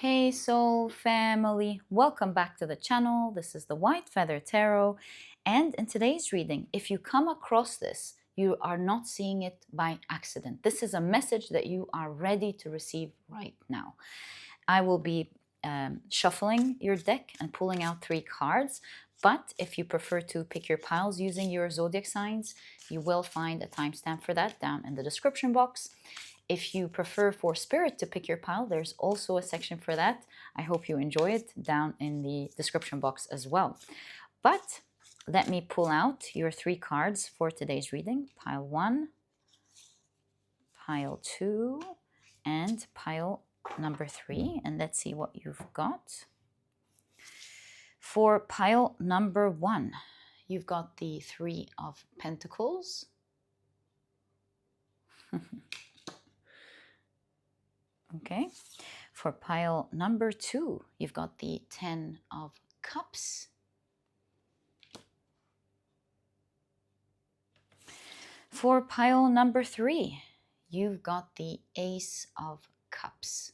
Hey Soul family, welcome back to the channel. This is the White Feather Tarot, and in today's reading, if you come across this, you are not seeing it by accident. This is a message that you are ready to receive right now. I will be shuffling your deck and pulling out 3 cards, but if you prefer to pick your piles using your zodiac signs, you will find a timestamp for that down in the description box. If you prefer for Spirit to pick your pile, there's also a section for that. I hope you enjoy it down in the description box as well. But let me pull out your 3 cards for today's reading. Pile 1, pile 2, and pile number 3. And let's see what you've got. For pile number 1, you've got the 3 of Pentacles. Okay, for pile number 2, you've got the 10 of Cups. For pile number 3, you've got the Ace of Cups.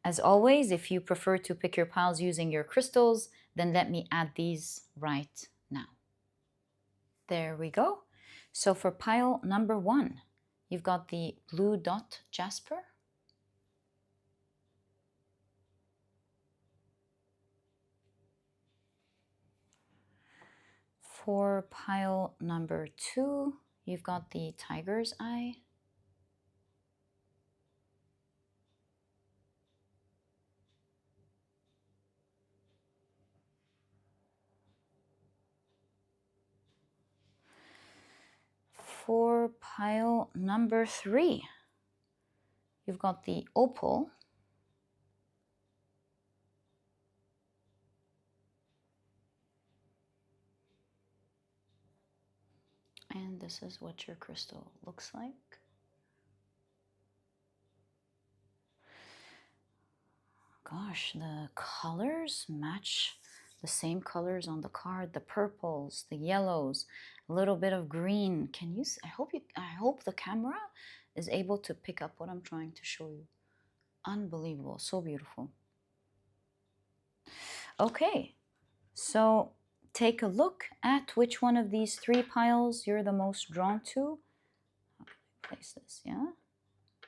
As always, if you prefer to pick your piles using your crystals, then let me add these right now. There we go. So for pile number 1, you've got the blue dot Jasper. For pile number 2, you've got the Tiger's Eye. For pile number 3, you've got the Opal. And this is what your crystal looks like. Gosh, the colors match the same colors on the card, the purples, the yellows, a little bit of green. Can you see? I hope the camera is able to pick up what I'm trying to show you. Unbelievable, so beautiful. Okay, so take a look at which one of these 3 piles you're the most drawn to. Place this, yeah?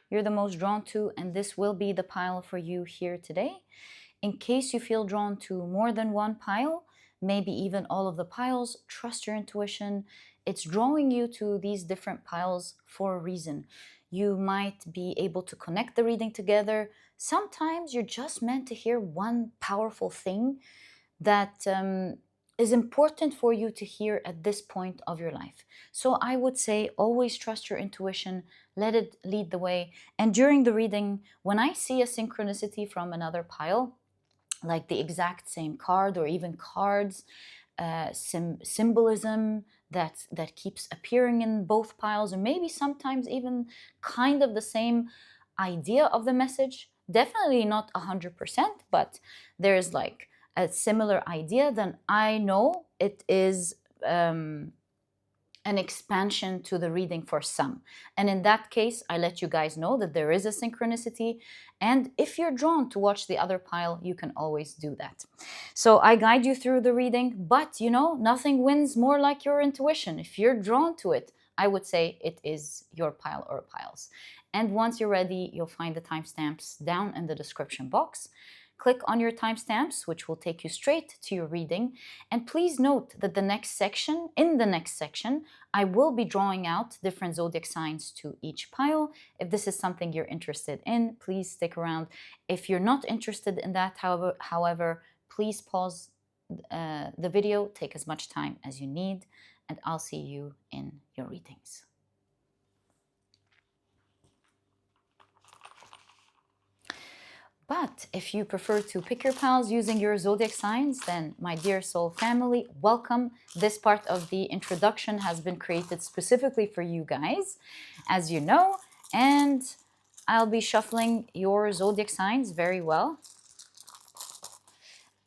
You're the most drawn to, and this will be the pile for you here today. In case you feel drawn to more than one pile, maybe even all of the piles, trust your intuition. It's drawing you to these different piles for a reason. You might be able to connect the reading together. Sometimes you're just meant to hear one powerful thing that is important for you to hear at this point of your life. So I would say always trust your intuition, let it lead the way. And during the reading, when I see a synchronicity from another pile, like the exact same card or even cards, symbolism that keeps appearing in both piles, or maybe sometimes even kind of the same idea of the message, definitely not 100%, but there's like a similar idea, then I know it is an expansion to the reading for some. And in that case, I let you guys know that there is a synchronicity. And if you're drawn to watch the other pile, you can always do that. So I guide you through the reading, but you know, nothing wins more like your intuition. If you're drawn to it, I would say it is your pile or piles. And once you're ready, you'll find the timestamps down in the description box. Click on your timestamps, which will take you straight to your reading. And please note that in the next section, I will be drawing out different zodiac signs to each pile. If this is something you're interested in, please stick around. If you're not interested in that, however, please pause the video, take as much time as you need, and I'll see you in your readings. But if you prefer to pick your piles using your zodiac signs, then my dear soul family, welcome. This part of the introduction has been created specifically for you guys, as you know, and I'll be shuffling your zodiac signs very well.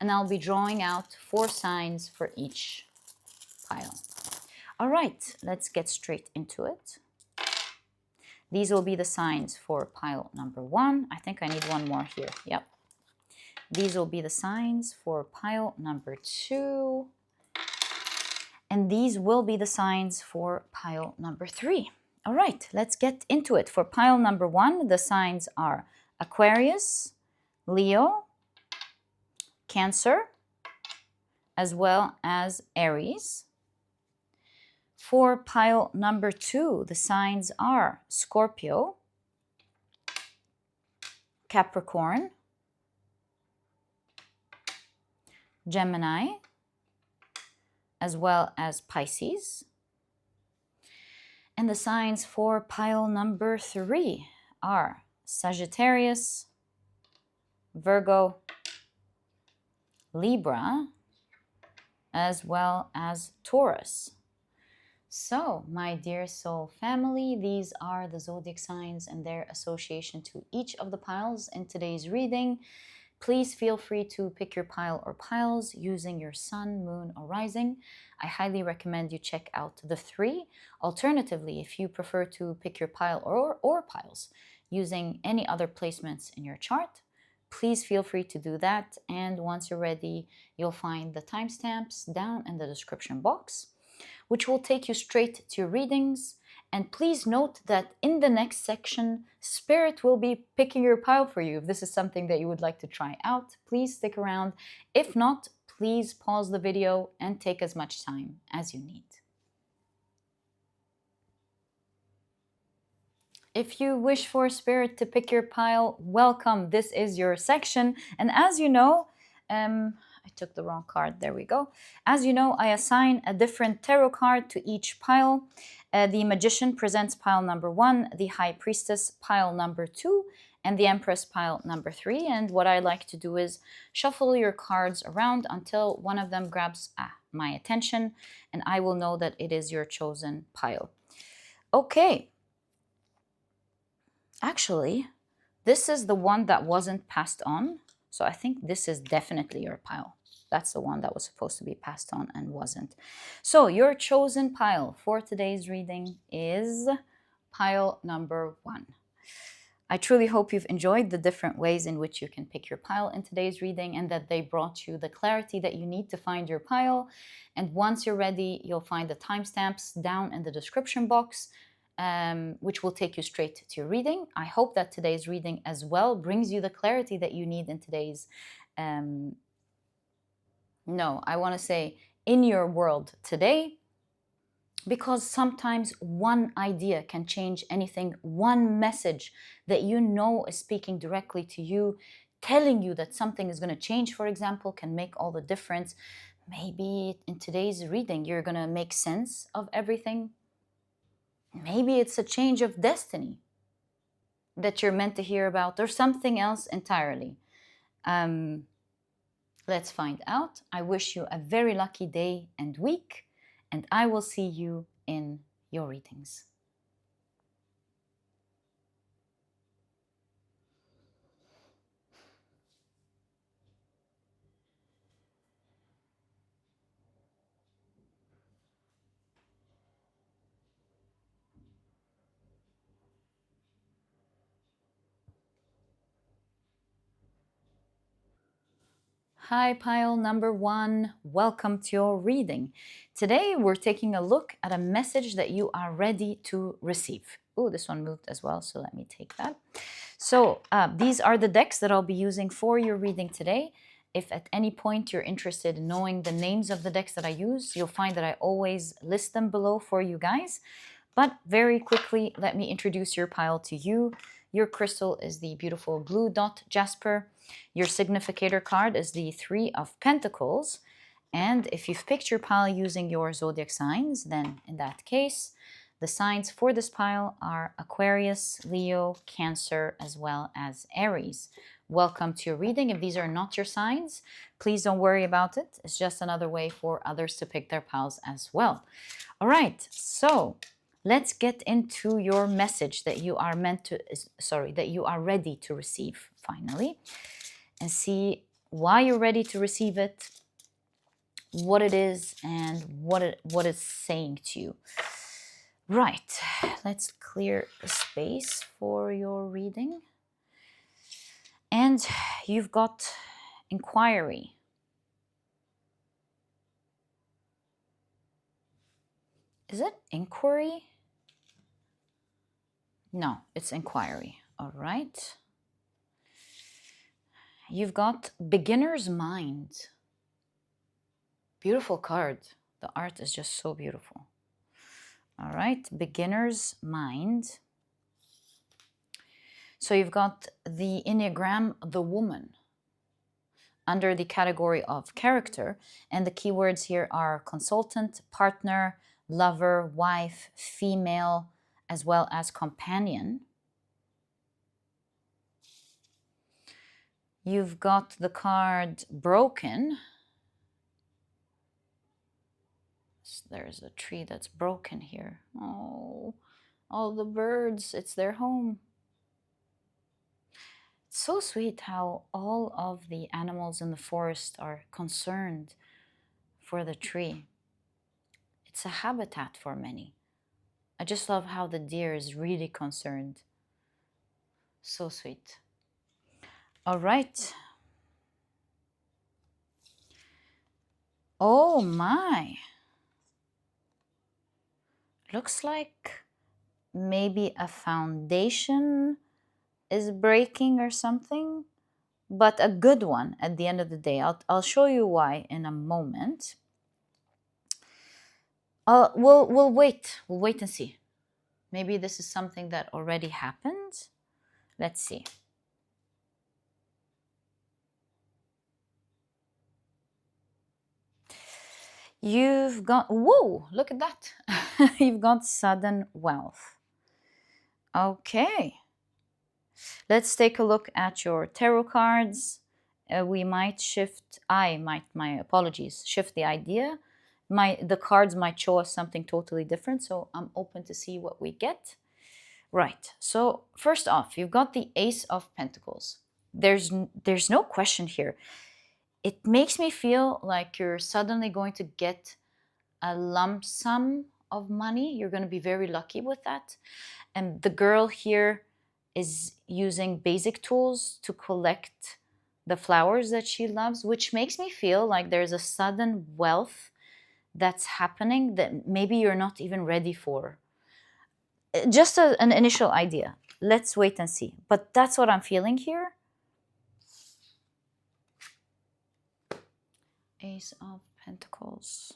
And I'll be drawing out 4 signs for each pile. All right, let's get straight into it. These will be the signs for pile number 1. I think I need one more here. Yep. These will be the signs for pile number 2. And these will be the signs for pile number 3. All right, let's get into it. For pile number 1, the signs are Aquarius, Leo, Cancer, as well as Aries. For pile number 2, the signs are Scorpio, Capricorn, Gemini, as well as Pisces. And the signs for pile number 3 are Sagittarius, Virgo, Libra, as well as Taurus. So, my dear soul family, these are the zodiac signs and their association to each of the piles in today's reading. Please feel free to pick your pile or piles using your sun, moon, or rising. I highly recommend you check out the 3. Alternatively, if you prefer to pick your pile or piles using any other placements in your chart, please feel free to do that. And once you're ready, you'll find the timestamps down in the description box, which will take you straight to your readings. And please note that in the next section, Spirit will be picking your pile for you. If this is something that you would like to try out, please stick around. If not, please pause the video and take as much time as you need. If you wish for Spirit to pick your pile, welcome. This is your section. And as you know, I took the wrong card. There we go. As you know, I assign a different tarot card to each pile. The Magician presents pile number 1, the High Priestess pile number 2, and the Empress pile number 3. And what I like to do is shuffle your cards around until one of them grabs my attention, and I will know that it is your chosen pile. Okay. Actually, this is the one that wasn't passed on. So I think this is definitely your pile. That's the one that was supposed to be passed on and wasn't. So your chosen pile for today's reading is pile number 1. I truly hope you've enjoyed the different ways in which you can pick your pile in today's reading and that they brought you the clarity that you need to find your pile. And once you're ready, you'll find the timestamps down in the description box, which will take you straight to your reading. I hope that today's reading as well brings you the clarity that you need in today's, in your world today, because sometimes one idea can change anything. One message that you know is speaking directly to you, telling you that something is going to change, for example, can make all the difference. Maybe in today's reading, you're going to make sense of everything. Maybe it's a change of destiny that you're meant to hear about, or something else entirely. Let's find out. I wish you a very lucky day and week, and I will see you in your readings. Hi, pile number 1. Welcome to your reading. Today, we're taking a look at a message that you are ready to receive. Oh, this one moved as well, so let me take that. So these are the decks that I'll be using for your reading today. If at any point you're interested in knowing the names of the decks that I use, you'll find that I always list them below for you guys. But very quickly, let me introduce your pile to you. Your crystal is the beautiful blue dot Jasper. Your significator card is the 3 of Pentacles. And if you've picked your pile using your zodiac signs, then in that case, the signs for this pile are Aquarius, Leo, Cancer, as well as Aries. Welcome to your reading. If these are not your signs, please don't worry about it. It's just another way for others to pick their piles as well. All right, so let's get into your message that you are that you are ready to receive finally, and see why you're ready to receive it, what it is, and what it's saying to you. Right, let's clear a space for your reading. And you've got inquiry. Is it inquiry? No, it's inquiry. All right. You've got beginner's mind. Beautiful card. The art is just so beautiful. All right, beginner's mind. So you've got the Enneagram, the woman, under the category of character. And the keywords here are consultant, partner, lover, wife, female, as well as companion. You've got the card broken. There's a tree that's broken here. Oh, all the birds, it's their home. It's so sweet how all of the animals in the forest are concerned for the tree. It's a habitat for many. I just love how the deer is really concerned. So sweet. All right. Oh my. Looks like maybe a foundation is breaking or something, but a good one at the end of the day. I'll show you why in a moment. We'll wait. We'll wait and see. Maybe this is something that already happened. Let's see. You've got, whoa, look at that. You've got sudden wealth. Okay. Let's take a look at your tarot cards. We might shift, my apologies, shift the idea. The cards might show us something totally different, so I'm open to see what we get. Right, so first off, you've got the Ace of Pentacles. There's no question here. It makes me feel like you're suddenly going to get a lump sum of money. You're going to be very lucky with that. And the girl here is using basic tools to collect the flowers that she loves, which makes me feel like there's a sudden wealth that's happening that maybe you're not even ready for. Just an initial idea. Let's wait and see. But that's what I'm feeling here. Ace of Pentacles.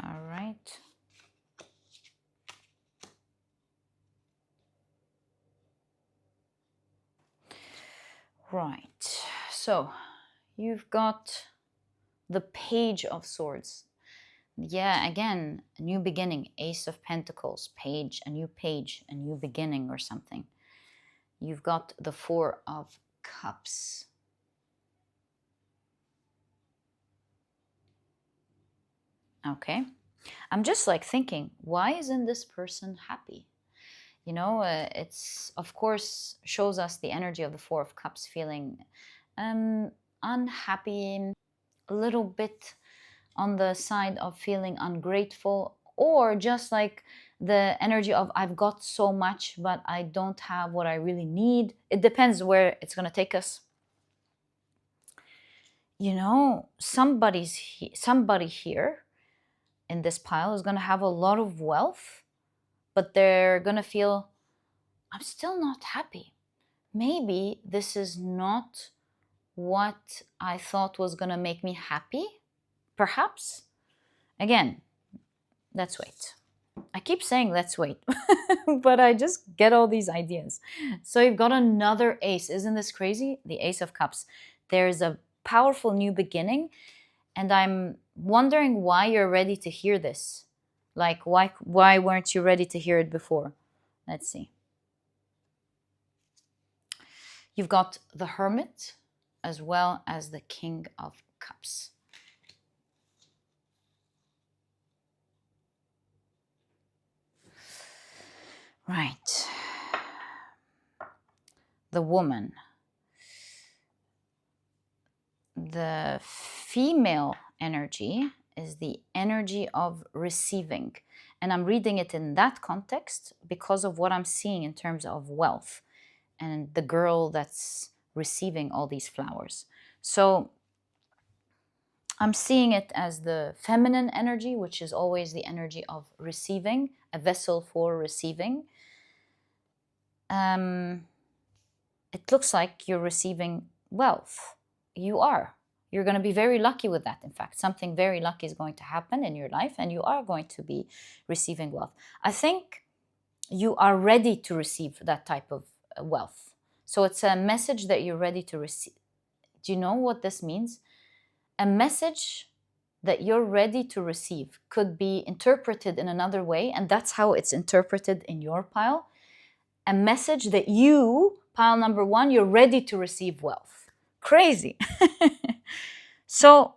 All right. Right. So you've got the Page of Swords. Yeah, again, a new beginning. Ace of Pentacles, page, a new beginning or something. You've got the Four of Cups. Okay. I'm just like thinking, why isn't this person happy? You know, it's, of course, shows us the energy of the Four of Cups, feeling unhappy, a little bit on the side of feeling ungrateful, or just like the energy of I've got so much, but I don't have what I really need. It depends where it's going to take us. You know, somebody here in this pile is going to have a lot of wealth, but they're going to feel, I'm still not happy. Maybe this is not what I thought was going to make me happy. Perhaps. Again, let's wait. I keep saying let's wait, but I just get all these ideas. So you've got another ace. Isn't this crazy? The Ace of Cups. There's a powerful new beginning, and I'm wondering why you're ready to hear this. Like, why weren't you ready to hear it before? Let's see. You've got the Hermit as well as the King of Cups. Right. The woman. The female energy is the energy of receiving. And I'm reading it in that context because of what I'm seeing in terms of wealth and the girl that's receiving all these flowers. So I'm seeing it as the feminine energy, which is always the energy of receiving, a vessel for receiving. It looks like you're receiving wealth. You are. You're going to be very lucky with that. In fact, something very lucky is going to happen in your life, and you are going to be receiving wealth. I think you are ready to receive that type of wealth. So it's a message that you're ready to receive. Do you know what this means? A message that you're ready to receive could be interpreted in another way, and that's how it's interpreted in your pile. A message that you, pile number 1, you're ready to receive wealth. Crazy. So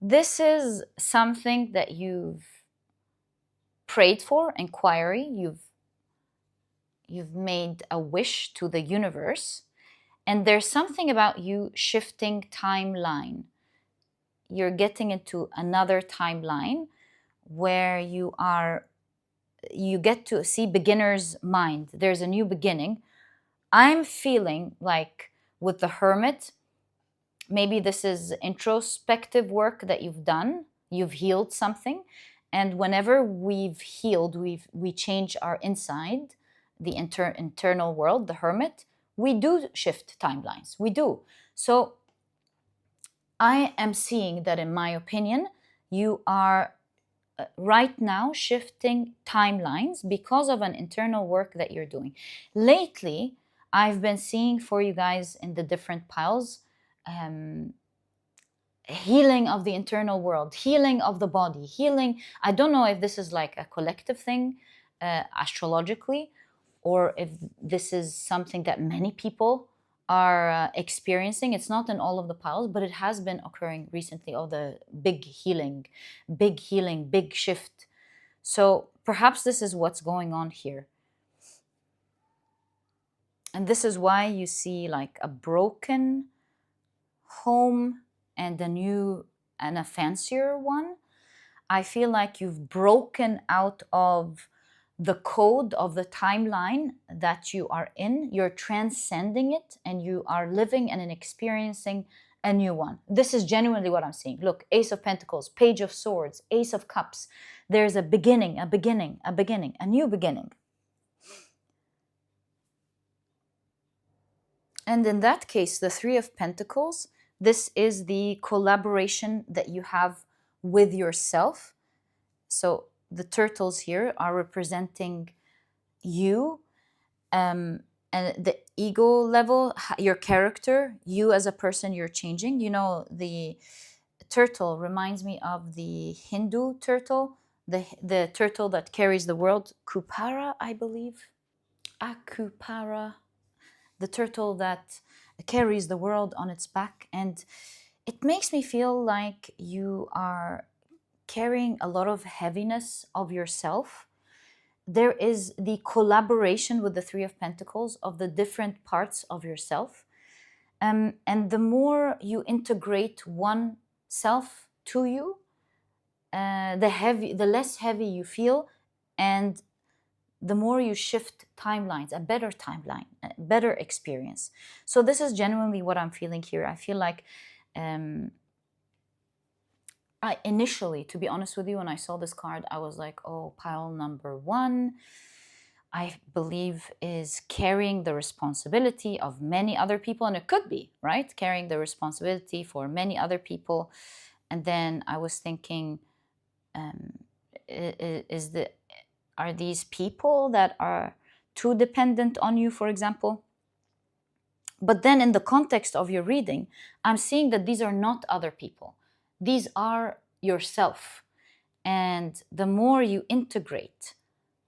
this is something that you've prayed for, inquiry, you've made a wish to the universe, and there's something about you shifting timeline. You're getting into another timeline where you get to see beginner's mind. There's a new beginning. I'm feeling like with the Hermit, maybe this is introspective work that you've done. You've healed something. And whenever we've healed, we change our inside, the internal world, the Hermit, we do shift timelines. We do. So I am seeing that, in my opinion, you are right now shifting timelines because of an internal work that you're doing. Lately, I've been seeing for you guys in the different piles, healing of the internal world, healing of the body, healing. I don't know if this is like a collective thing astrologically, or if this is something that many people are experiencing. It's not in all of the piles, but it has been occurring recently. Oh, the big healing, big shift. So perhaps this is what's going on here. And this is why you see like a broken home and a new and a fancier one. I feel like you've broken out of the code of the timeline that you are in. You're transcending it and you are living and experiencing a new one. This is genuinely what I'm seeing. Look, Ace of Pentacles, Page of Swords, Ace of Cups. There's a beginning, a new beginning. And in that case, the Three of Pentacles, this is the collaboration that you have with yourself. So the turtles here are representing you, and the ego level, your character, you as a person, you're changing. You know, the turtle reminds me of the Hindu turtle, the turtle that carries the world, Kupara, I believe. Akupara, the turtle that carries the world on its back. And it makes me feel like you are carrying a lot of heaviness of yourself. There is the collaboration with the Three of Pentacles of the different parts of yourself. And the more you integrate one self to you, the less heavy you feel, and the more you shift timelines, a better timeline, a better experience. So this is genuinely what I'm feeling here. I feel like I initially, to be honest with you, when I saw this card, I was like, oh, pile number 1, I believe, is carrying the responsibility of many other people. And it could be, right? Carrying the responsibility for many other people. And then I was thinking, are these people that are too dependent on you, for example? But then in the context of your reading, I'm seeing that these are not other people. These are yourself. And the more you integrate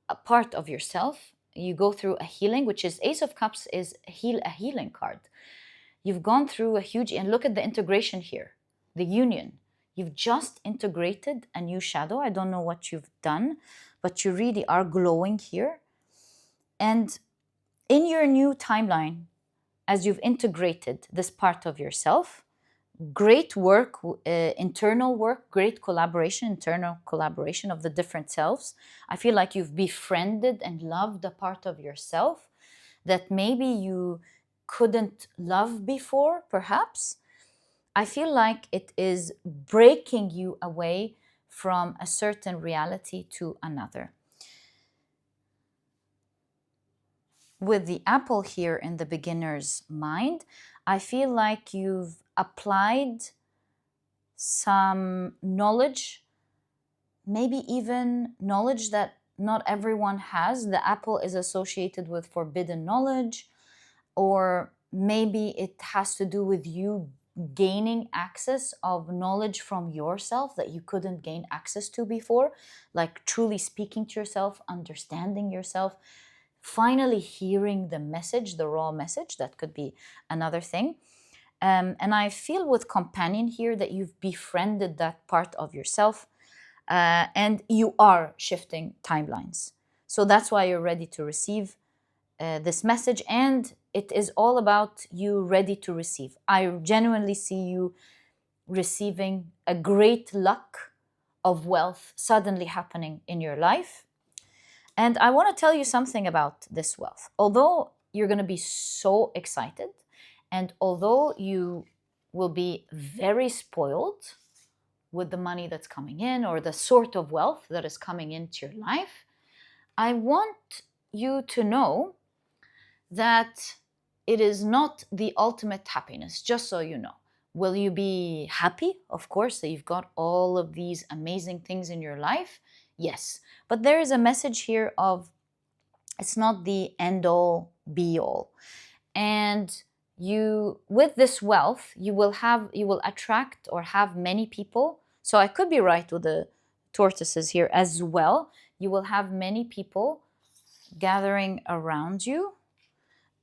a part of yourself, you go through a healing, which is Ace of Cups is a healing card. You've gone through a huge, and look at the integration here, the union. You've just integrated a new shadow. I don't know what you've done, but you really are glowing here. And in your new timeline, as you've integrated this part of yourself, great work, internal work, great collaboration, internal collaboration of the different selves. I feel like you've befriended and loved a part of yourself that maybe you couldn't love before, perhaps. I feel like it is breaking you away from a certain reality to another. With the apple here in the beginner's mind, I feel like you've applied some knowledge, maybe even knowledge that not everyone has. The apple is associated with forbidden knowledge, or maybe it has to do with you gaining access of knowledge from yourself that you couldn't gain access to before, like truly speaking to yourself, understanding yourself, finally hearing the message, the raw message. That could be another thing. And I feel with companion here that you've befriended that part of yourself, and you are shifting timelines. So that's why you're ready to receive this message, and it is all about you ready to receive. I genuinely see you receiving a great luck of wealth suddenly happening in your life. And I want to tell you something about this wealth. Although you're going to be so excited, and although you will be very spoiled with the money that's coming in or the sort of wealth that is coming into your life, I want you to know that it is not the ultimate happiness, just so you know. Will you be happy? Of course, that you've got all of these amazing things in your life. Yes. But there is a message here of it's not the end all be all. And you, with this wealth, you will attract or have many people. So I could be right with the tortoises here as well. You will have many people gathering around you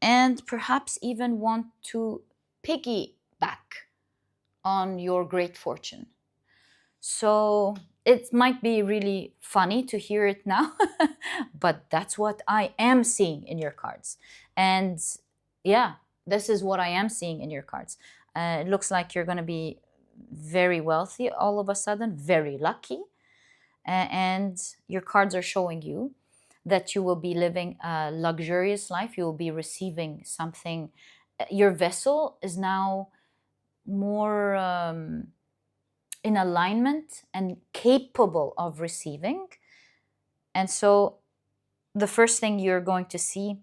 and perhaps even want to piggyback on your great fortune. So it might be really funny to hear it now, but that's what I am seeing in your cards. And yeah, this is what I am seeing in your cards. It looks like you're going to be very wealthy all of a sudden, very lucky. And your cards are showing you that you will be living a luxurious life. You will be receiving something. Your vessel is now more in alignment and capable of receiving. And so the first thing you're going to see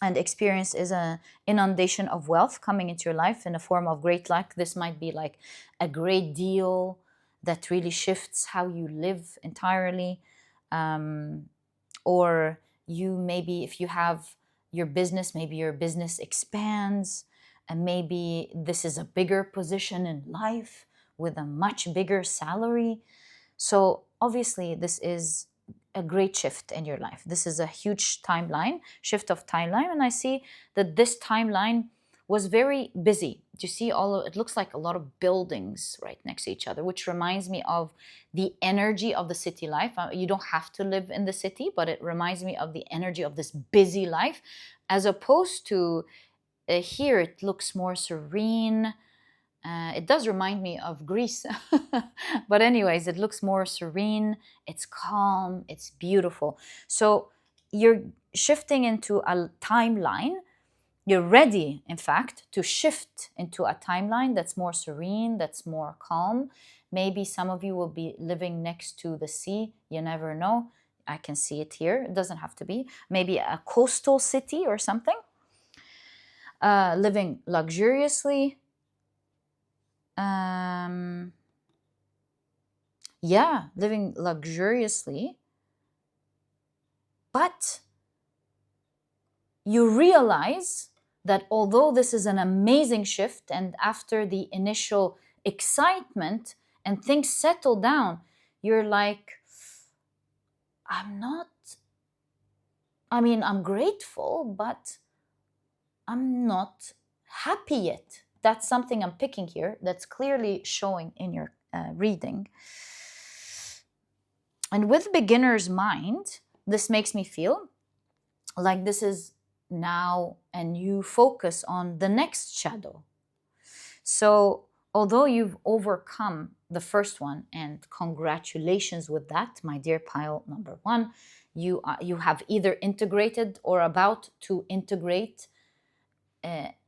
and experience is an inundation of wealth coming into your life in a form of great luck. This might be like a great deal that really shifts how you live entirely. Or you maybe, if you have your business, maybe your business expands, and maybe this is a bigger position in life with a much bigger salary. So obviously this is a great shift in your life. This is a huge shift of timeline. And I see that this timeline was very busy. Do you see it looks like a lot of buildings right next to each other, which reminds me of the energy of the city life. You don't have to live in the city, but it reminds me of the energy of this busy life, as opposed to here it looks more serene. It does remind me of Greece. But anyways, it looks more serene, it's calm, it's beautiful. So you're shifting into a timeline. You're ready, in fact, to shift into a timeline that's more serene, that's more calm. Maybe some of you will be living next to the sea. You never know. I can see it here. It doesn't have to be. Maybe a coastal city or something. Living luxuriously. Living luxuriously. But you realize that although this is an amazing shift, and after the initial excitement and things settle down, you're like, I'm grateful, but I'm not happy yet. That's something I'm picking here that's clearly showing in your reading. And with beginner's mind, this makes me feel like this is now a new focus on the next shadow. So although you've overcome the first one, and congratulations with that, my dear pile number one, you have either integrated or about to integrate,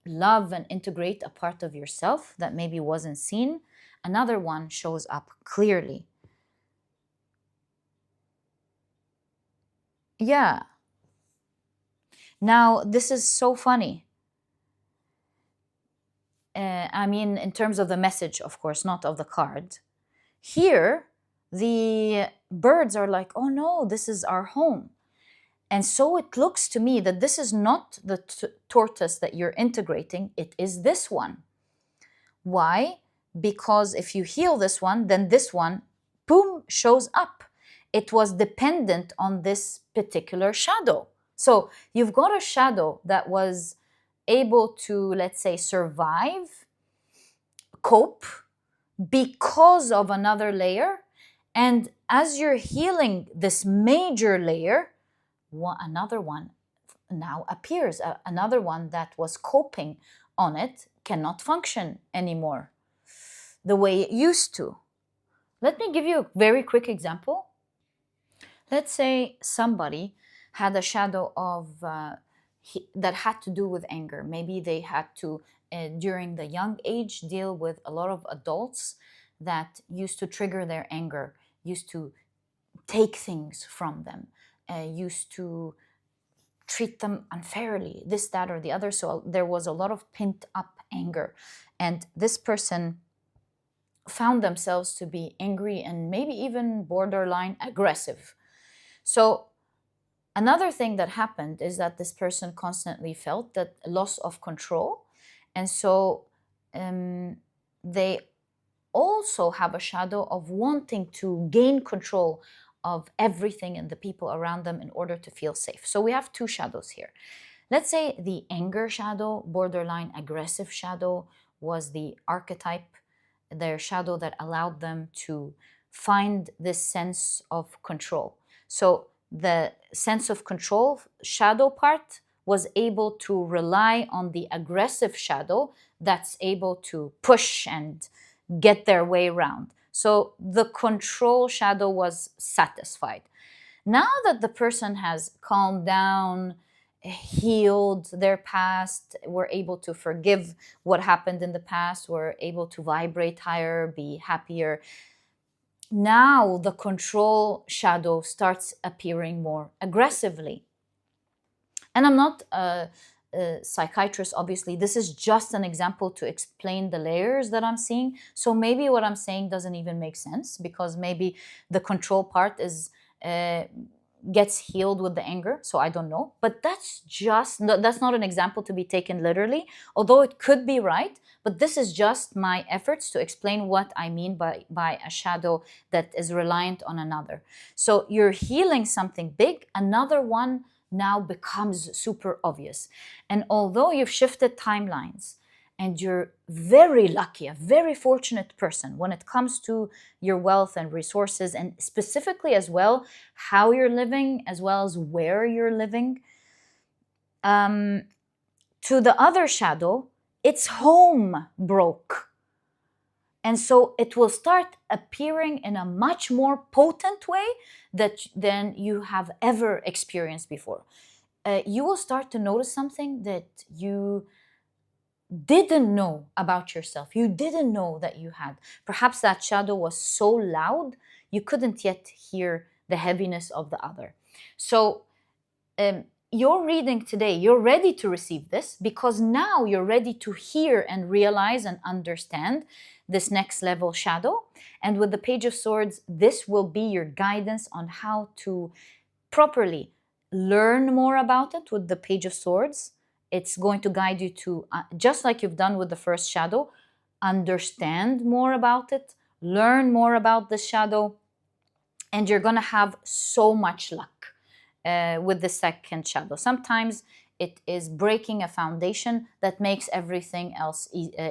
love and integrate a part of yourself that maybe wasn't seen. Another one shows up clearly. Yeah. Now, this is so funny. I mean, in terms of the message, of course, not of the card. Here, the birds are like, oh no, this is our home. And so it looks to me that this is not the tortoise that you're integrating, it is this one. Why? Because if you heal this one, then this one, boom, shows up. It was dependent on this particular shadow. So you've got a shadow that was able to, let's say, survive, cope, because of another layer. And as you're healing this major layer, another one now appears. Another one that was coping on it cannot function anymore the way it used to. Let me give you a very quick example. Let's say somebody had a shadow of that had to do with anger. Maybe they had to, during the young age, deal with a lot of adults that used to trigger their anger, used to take things from them, used to treat them unfairly, this, that, or the other. So there was a lot of pent up anger. And this person found themselves to be angry and maybe even borderline aggressive. So another thing that happened is that this person constantly felt that loss of control. And so they also have a shadow of wanting to gain control of everything and the people around them in order to feel safe. So we have two shadows here. Let's say the anger shadow, borderline aggressive shadow, was the archetype, their shadow that allowed them to find this sense of control. So the sense of control shadow part was able to rely on the aggressive shadow that's able to push and get their way around. So the control shadow was satisfied. Now that the person has calmed down, healed their past, were able to forgive what happened in the past, were able to vibrate higher, be happier, now the control shadow starts appearing more aggressively. And I'm not a psychiatrist, obviously. This is just an example to explain the layers that I'm seeing. So maybe what I'm saying doesn't even make sense, because maybe the control part is gets healed with the anger. So I don't know. But that's not an example to be taken literally, although it could be right. But this is just my efforts to explain what I mean by a shadow that is reliant on another. So you're healing something big, another one now becomes super obvious. And although you've shifted timelines and you're very lucky, a very fortunate person when it comes to your wealth and resources, and specifically as well how you're living as well as where you're living, to the other shadow, its home broke. And so it will start appearing in a much more potent way than you have ever experienced before. You will start to notice something that you didn't know about yourself. You didn't know that you had. Perhaps that shadow was so loud, you couldn't yet hear the heaviness of the other. So you're reading today, you're ready to receive this because now you're ready to hear and realize and understand this next level shadow. And with the Page of Swords, this will be your guidance on how to properly learn more about it. With the Page of Swords, it's going to guide you to, just like you've done with the first shadow, understand more about it, learn more about the shadow, and you're going to have so much luck with the second shadow. Sometimes it is breaking a foundation that makes everything else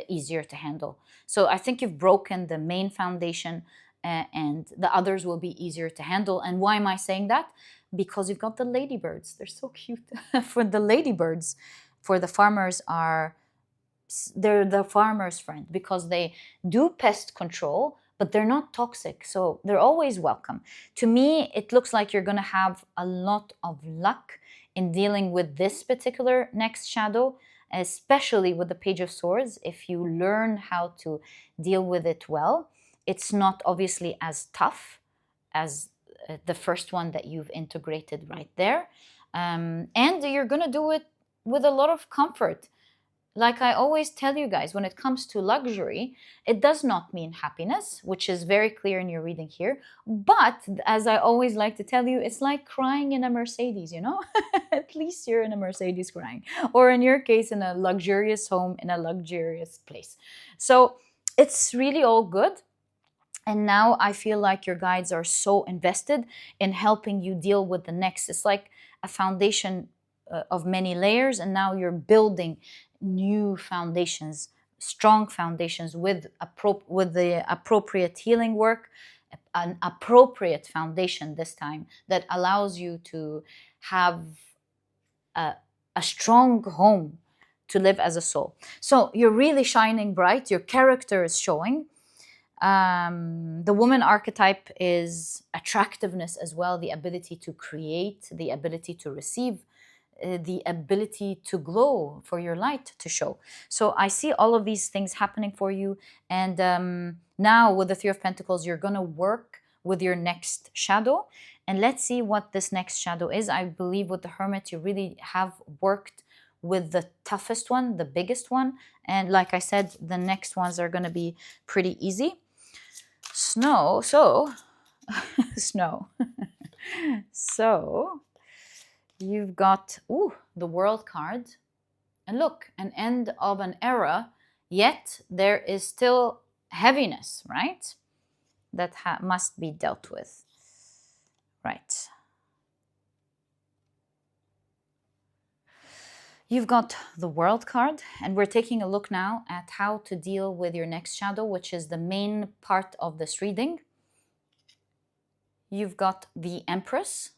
easier to handle. So I think you've broken the main foundation, and the others will be easier to handle. And why am I saying that? Because you've got the ladybirds. They're so cute. For the ladybirds, for the farmers, are they're the farmer's friend because they do pest control, but they're not toxic. So they're always welcome. To me, it looks like you're going to have a lot of luck in dealing with this particular next shadow, especially with the Page of Swords. If you learn how to deal with it well, it's not obviously as tough as the first one that you've integrated right there. And you're going to do it with a lot of comfort. Like I always tell you guys, when it comes to luxury, it does not mean happiness, which is very clear in your reading here. But as I always like to tell you, it's like crying in a Mercedes, you know? At least you're in a Mercedes crying. Or in your case, in a luxurious home, in a luxurious place. So it's really all good. And now I feel like your guides are so invested in helping you deal with the next. It's like a foundation of many layers, and now you're building new foundations, strong foundations with the appropriate healing work, an appropriate foundation this time that allows you to have a, a strong home to live as a soul. So you're really shining bright. Your character is showing. The woman archetype is attractiveness as well, the ability to create, the ability to receive, the ability to glow, for your light to show. So I see all of these things happening for you. And now with the Three of Pentacles, you're going to work with your next shadow. And let's see what this next shadow is. I believe with the Hermit, you really have worked with the toughest one, the biggest one. And like I said, the next ones are going to be pretty easy. Snow, so, snow. So, you've got, the World card. And look, an end of an era, yet there is still heaviness, right? That must be dealt with. Right. You've got the World card, and we're taking a look now at how to deal with your next shadow, which is the main part of this reading. You've got the Empress.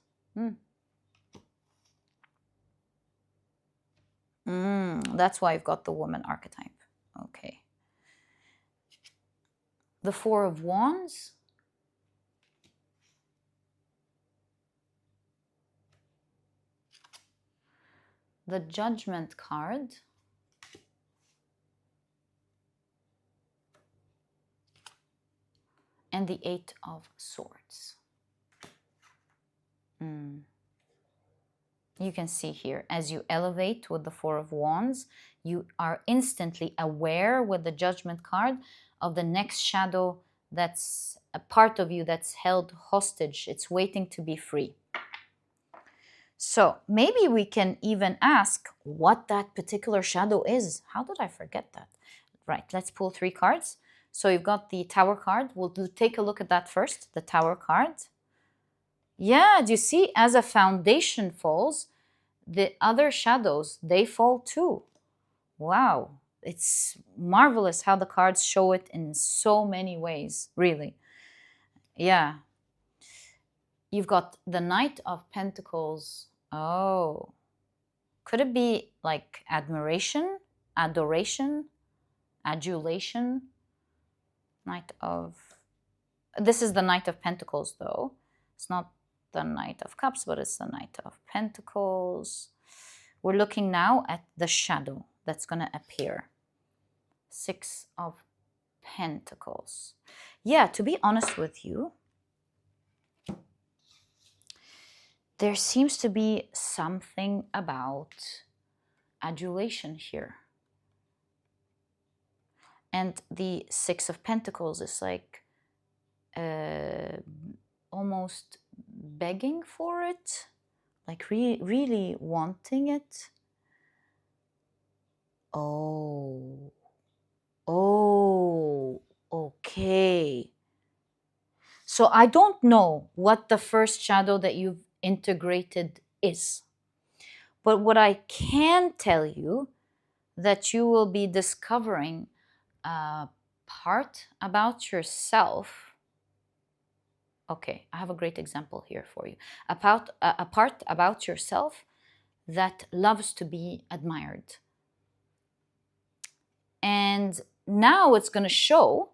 That's why I've got the woman archetype. Okay. The Four of Wands. The Judgment card. And the Eight of Swords. You can see here, as you elevate with the Four of Wands, you are instantly aware with the Judgment card of the next shadow that's a part of you that's held hostage. It's waiting to be free. So maybe we can even ask what that particular shadow is. How did I forget that? Right, let's pull 3 cards. So you've got the Tower card. We'll take a look at that first, the Tower card. Yeah, do you see, as a foundation falls, the other shadows, they fall too. Wow, it's marvelous how the cards show it in so many ways, really. Yeah. You've got the Knight of Pentacles. Oh, could it be like admiration, adoration, adulation? This is the Knight of Pentacles though. It's not the Knight of Cups, but it's the Knight of Pentacles. We're looking now at the shadow that's going to appear. 6 of Pentacles. Yeah, to be honest with you, there seems to be something about adulation here. And the 6 of Pentacles is like almost begging for it, like really wanting it. Oh, okay. So I don't know what the first shadow that you've integrated is. But what I can tell you, that you will be discovering a part about yourself. Okay, I have a great example here for you. A part about yourself that loves to be admired. And now it's going to show,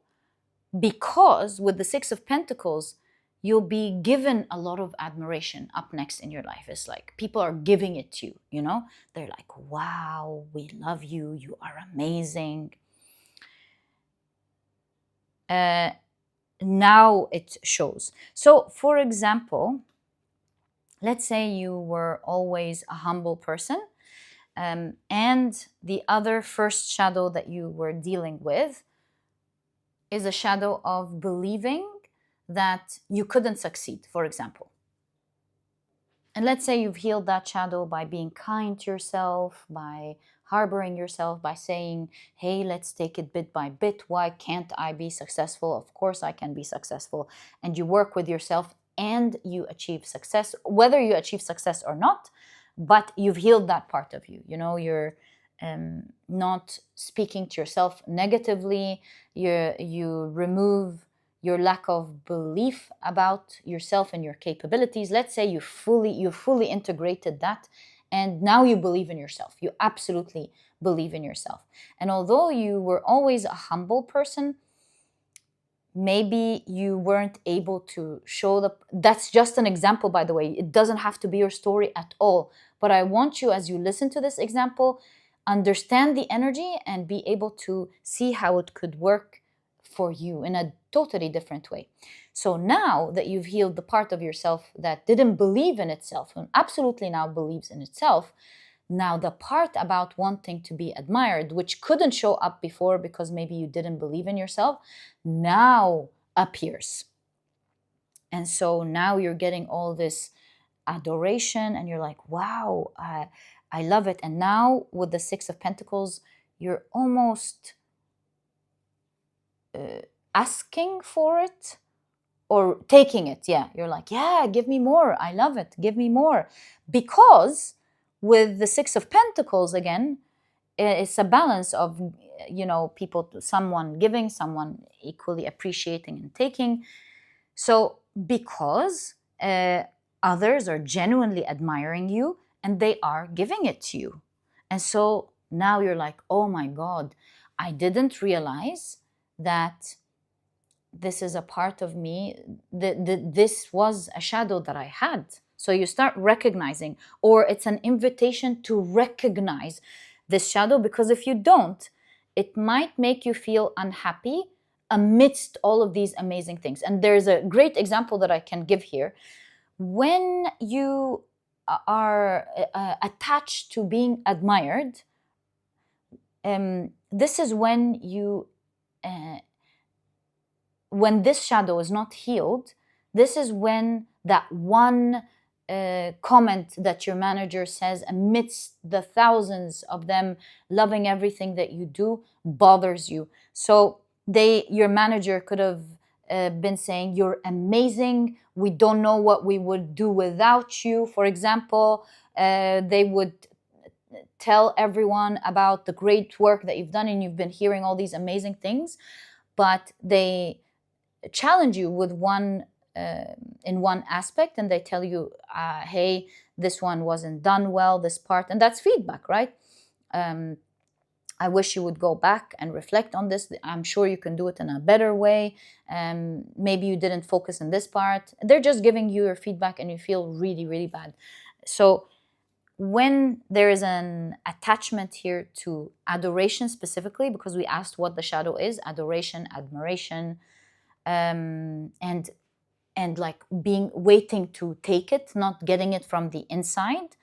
because with the Six of Pentacles, you'll be given a lot of admiration up next in your life. It's like people are giving it to you, you know? They're like, wow, we love you. You are amazing. Now it shows. So, for example, let's say you were always a humble person, and the other first shadow that you were dealing with is a shadow of believing that you couldn't succeed, for example. And let's say you've healed that shadow by being kind to yourself, by harboring yourself, by saying, hey, let's take it bit by bit. Why can't I be successful? Of course I can be successful. And you work with yourself and you achieve success, whether you achieve success or not, but you've healed that part of you. You know, you're not speaking to yourself negatively. You remove your lack of belief about yourself and your capabilities. Let's say you fully integrated that, and now you believe in yourself. You absolutely believe in yourself. And although you were always a humble person, maybe you weren't able to show that's just an example, by the way. It doesn't have to be your story at all. But I want you, as you listen to this example, understand the energy and be able to see how it could work for you in a totally different way. So now that you've healed the part of yourself that didn't believe in itself and absolutely now believes in itself, now the part about wanting to be admired, which couldn't show up before because maybe you didn't believe in yourself, now appears. And so now you're getting all this adoration and you're like, wow, I love it. And now with the Six of Pentacles, you're almost asking for it or taking it. Yeah, you're like, yeah, give me more. I love it. Give me more. Because with the Six of Pentacles, again, it's a balance of, you know, people, someone giving, someone equally appreciating and taking. So because others are genuinely admiring you and they are giving it to you. And so now you're like, oh my God, I didn't realize that this is a part of me, this was a shadow that I had. So you start recognizing, or it's an invitation to recognize this shadow, because if you don't, it might make you feel unhappy amidst all of these amazing things. And there's a great example that I can give here. When you are attached to being admired, this is when you when this shadow is not healed, this is when that one comment that your manager says amidst the thousands of them loving everything that you do bothers you. So your manager could have been saying, you're amazing, we don't know what we would do without you. For example, they would tell everyone about the great work that you've done and you've been hearing all these amazing things, but they challenge you with one in one aspect, and they tell you, hey, this one wasn't done well, this part, and that's feedback, right? I wish you would go back and reflect on this. I'm sure you can do it in a better way. Maybe you didn't focus on this part. They're just giving you your feedback and you feel really, really bad. So when there is an attachment here to adoration specifically, because we asked what the shadow is, adoration, admiration, and like waiting to take it, not getting it from the inside.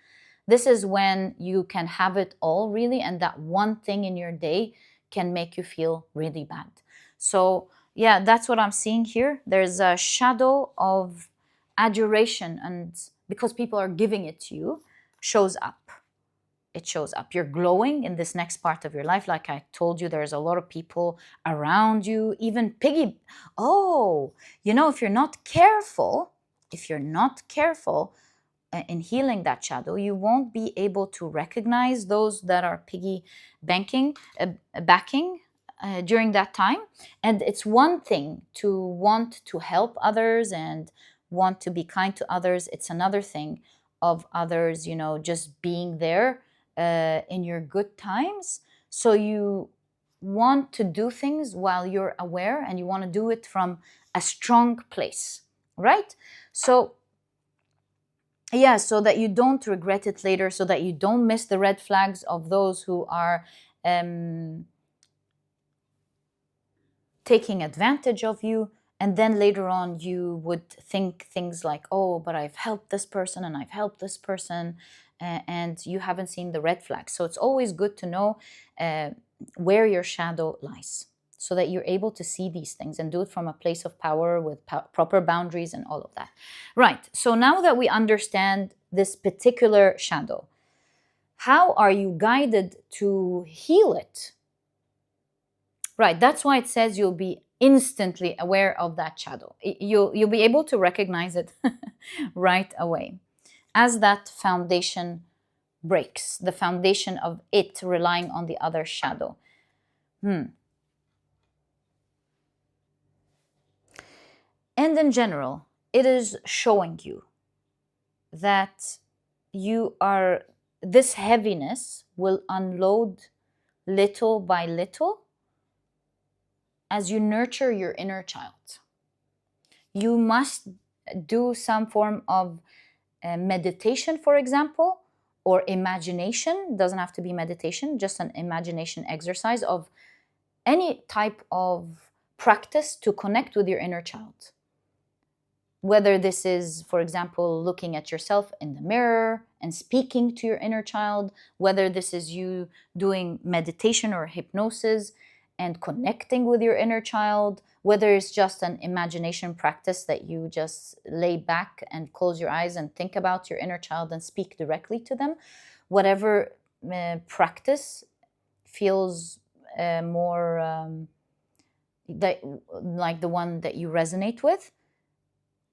This is when you can have it all, really, and that one thing in your day can make you feel really bad. So yeah, that's what I'm seeing here. There's a shadow of adoration, and because people are giving it to you, shows up. It shows up. You're glowing in this next part of your life. Like I told you, there's a lot of people around you, even Oh, you know, if you're not careful in healing that shadow, you won't be able to recognize those that are backing during that time. And it's one thing to want to help others and want to be kind to others. It's another thing of others, you know, just being there in your good times. So you want to do things while you're aware, and you want to do it from a strong place, right? So yeah, so that you don't regret it later, so that you don't miss the red flags of those who are taking advantage of you. And then later on, you would think things like, oh, but I've helped this person and I've helped this person, and you haven't seen the red flags. So it's always good to know where your shadow lies, so that you're able to see these things and do it from a place of power with proper boundaries and all of that. Right. So now that we understand this particular shadow, how are you guided to heal it? Right. That's why it says you'll be instantly aware of that shadow. You'll be able to recognize it right away as that foundation breaks, the foundation of it relying on the other shadow. And in general, it is showing you that this heaviness will unload little by little as you nurture your inner child. You must do some form of meditation, for example, or imagination. Doesn't have to be meditation, just an imagination exercise of any type of practice to connect with your inner child. Whether this is, for example, looking at yourself in the mirror and speaking to your inner child, whether this is you doing meditation or hypnosis and connecting with your inner child, whether it's just an imagination practice that you just lay back and close your eyes and think about your inner child and speak directly to them, whatever practice feels more like the one that you resonate with.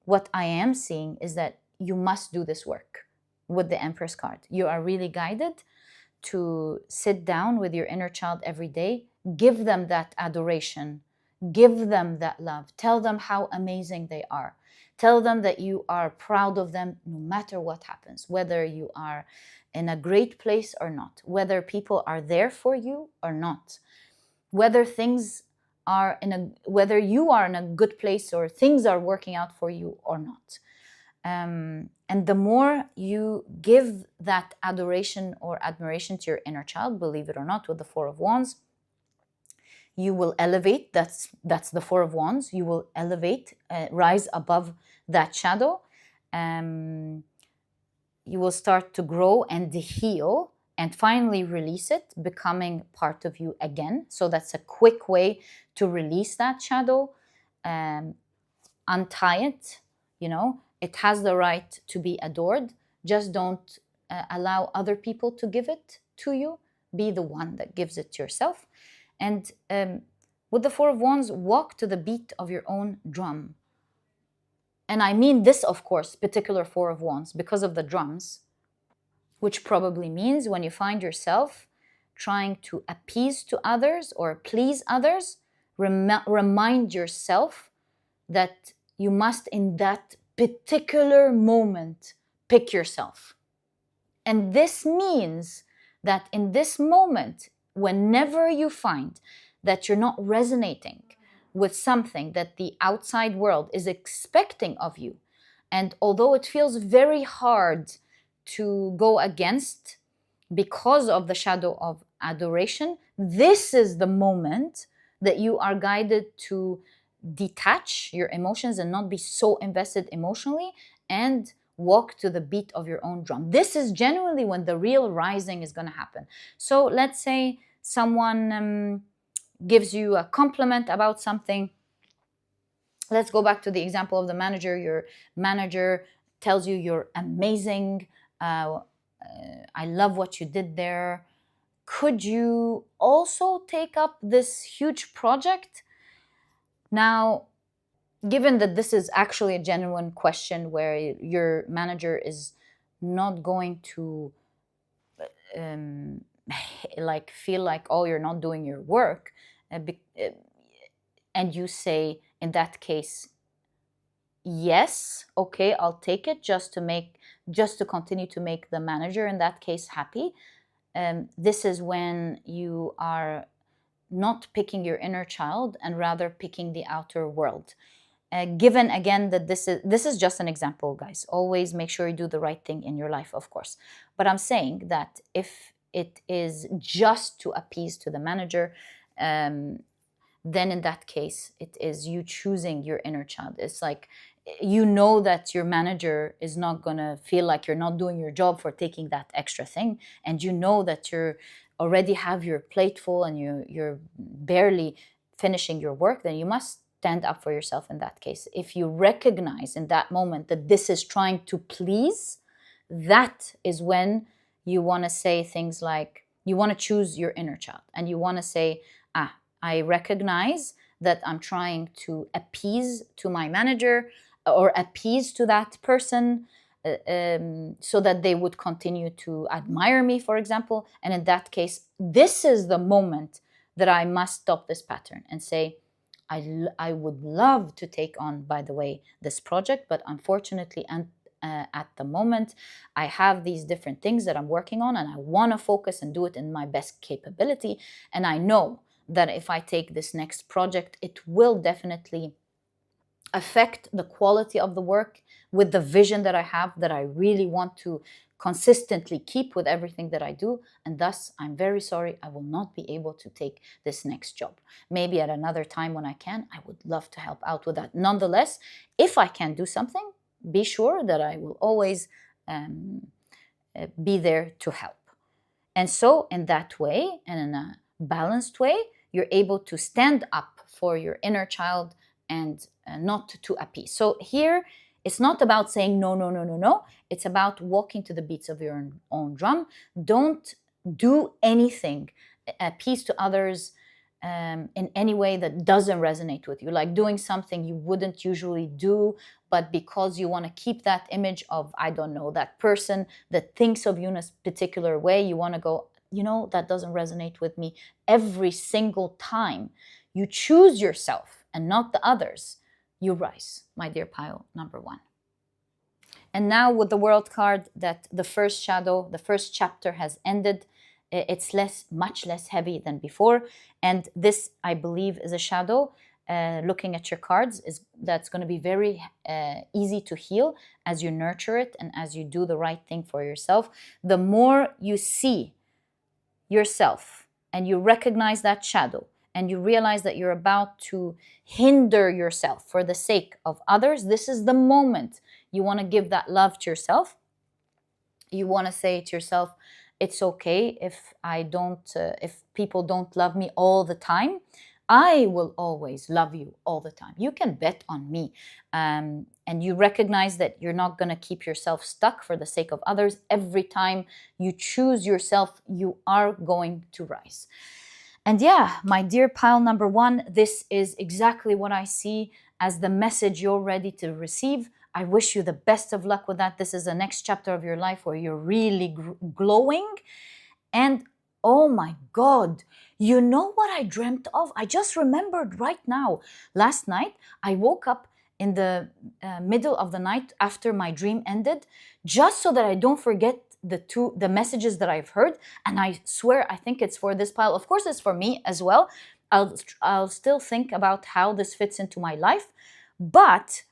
What I am seeing is that you must do this work with the Empress card. You are really guided to sit down with your inner child every day, give them that adoration, give them that love, tell them how amazing they are. Tell them that you are proud of them no matter what happens, whether you are in a great place or not, whether people are there for you or not, whether things are whether you are in a good place or things are working out for you or not. And the more you give that adoration or admiration to your inner child, believe it or not, with the Four of Wands, you will elevate. That's the Four of Wands. You will elevate, rise above that shadow. You will start to grow and heal and finally release it, becoming part of you again. So that's a quick way to release that shadow, untie it. It has the right to be adored. Just don't allow other people to give it to you. Be the one that gives it to yourself. And with the Four of Wands, walk to the beat of your own drum. And I mean this, of course, particular Four of Wands because of the drums, which probably means when you find yourself trying to appease to others or please others, remind yourself that you must, in that particular moment, pick yourself. And this means that in this moment, whenever you find that you're not resonating with something that the outside world is expecting of you, and although it feels very hard to go against because of the shadow of adoration, this is the moment that you are guided to detach your emotions and not be so invested emotionally and walk to the beat of your own drum. This is genuinely when the real rising is going to happen. So let's say someone gives you a compliment about something. Let's go back to the example of the manager. Your manager tells you you're amazing. I love what you did there. Could you also take up this huge project? Now, given that this is actually a genuine question where your manager is not going to feel like, oh, you're not doing your work, and you say, in that case, yes, okay, I'll take it just to continue to make the manager in that case happy. This is when you are not picking your inner child and rather picking the outer world. Given again that this is just an example, guys. Always make sure you do the right thing in your life, of course. But I'm saying that if it is just to appease to the manager, then in that case, it is you choosing your inner child. It's like, you know that your manager is not going to feel like you're not doing your job for taking that extra thing, and you know that you're already have your plate full and you're barely finishing your work, then you must stand up for yourself in that case. If you recognize in that moment that this is trying to please, that is when you want to say things like, you want to choose your inner child and you want to say, I recognize that I'm trying to appease to my manager or appease to that person, so that they would continue to admire me, for example. And in that case, this is the moment that I must stop this pattern and say, I would love to take on, by the way, this project, but unfortunately, at the moment, I have these different things that I'm working on, and I want to focus and do it in my best capability. And I know that if I take this next project, it will definitely affect the quality of the work with the vision that I have, that I really want to consistently keep with everything that I do. And thus, I'm very sorry, I will not be able to take this next job. Maybe at another time when I can, I would love to help out with that. Nonetheless, if I can do something, be sure that I will always be there to help. And so in that way, and in a balanced way, you're able to stand up for your inner child and not to appease. So here, it's not about saying no, no, no, no, no. It's about walking to the beats of your own drum. Don't do anything, appease to others in any way that doesn't resonate with you, like doing something you wouldn't usually do, but because you want to keep that image of, I don't know, that person that thinks of you in a particular way, you want to go, that doesn't resonate with me. Every single time you choose yourself and not the others, you rise, my dear pile number 1. And now with the world card, that the first shadow, the first chapter has ended. It's much less heavy than before. And this, I believe, is a shadow. Looking at your cards, that's going to be very easy to heal as you nurture it and as you do the right thing for yourself. The more you see yourself and you recognize that shadow and you realize that you're about to hinder yourself for the sake of others, this is the moment you want to give that love to yourself. You want to say to yourself, it's okay if if people don't love me all the time. I will always love you all the time. You can bet on me. And you recognize that you're not going to keep yourself stuck for the sake of others. Every time you choose yourself, you are going to rise. And yeah, my dear pile number 1, this is exactly what I see as the message you're ready to receive. I wish you the best of luck with that. This is the next chapter of your life where you're really glowing. And oh my God, you know what I dreamt of? I just remembered right now. Last night, I woke up in the middle of the night after my dream ended, just so that I don't forget the messages that I've heard. And I swear, I think it's for this pile. Of course, it's for me as well. I'll still think about how this fits into my life. But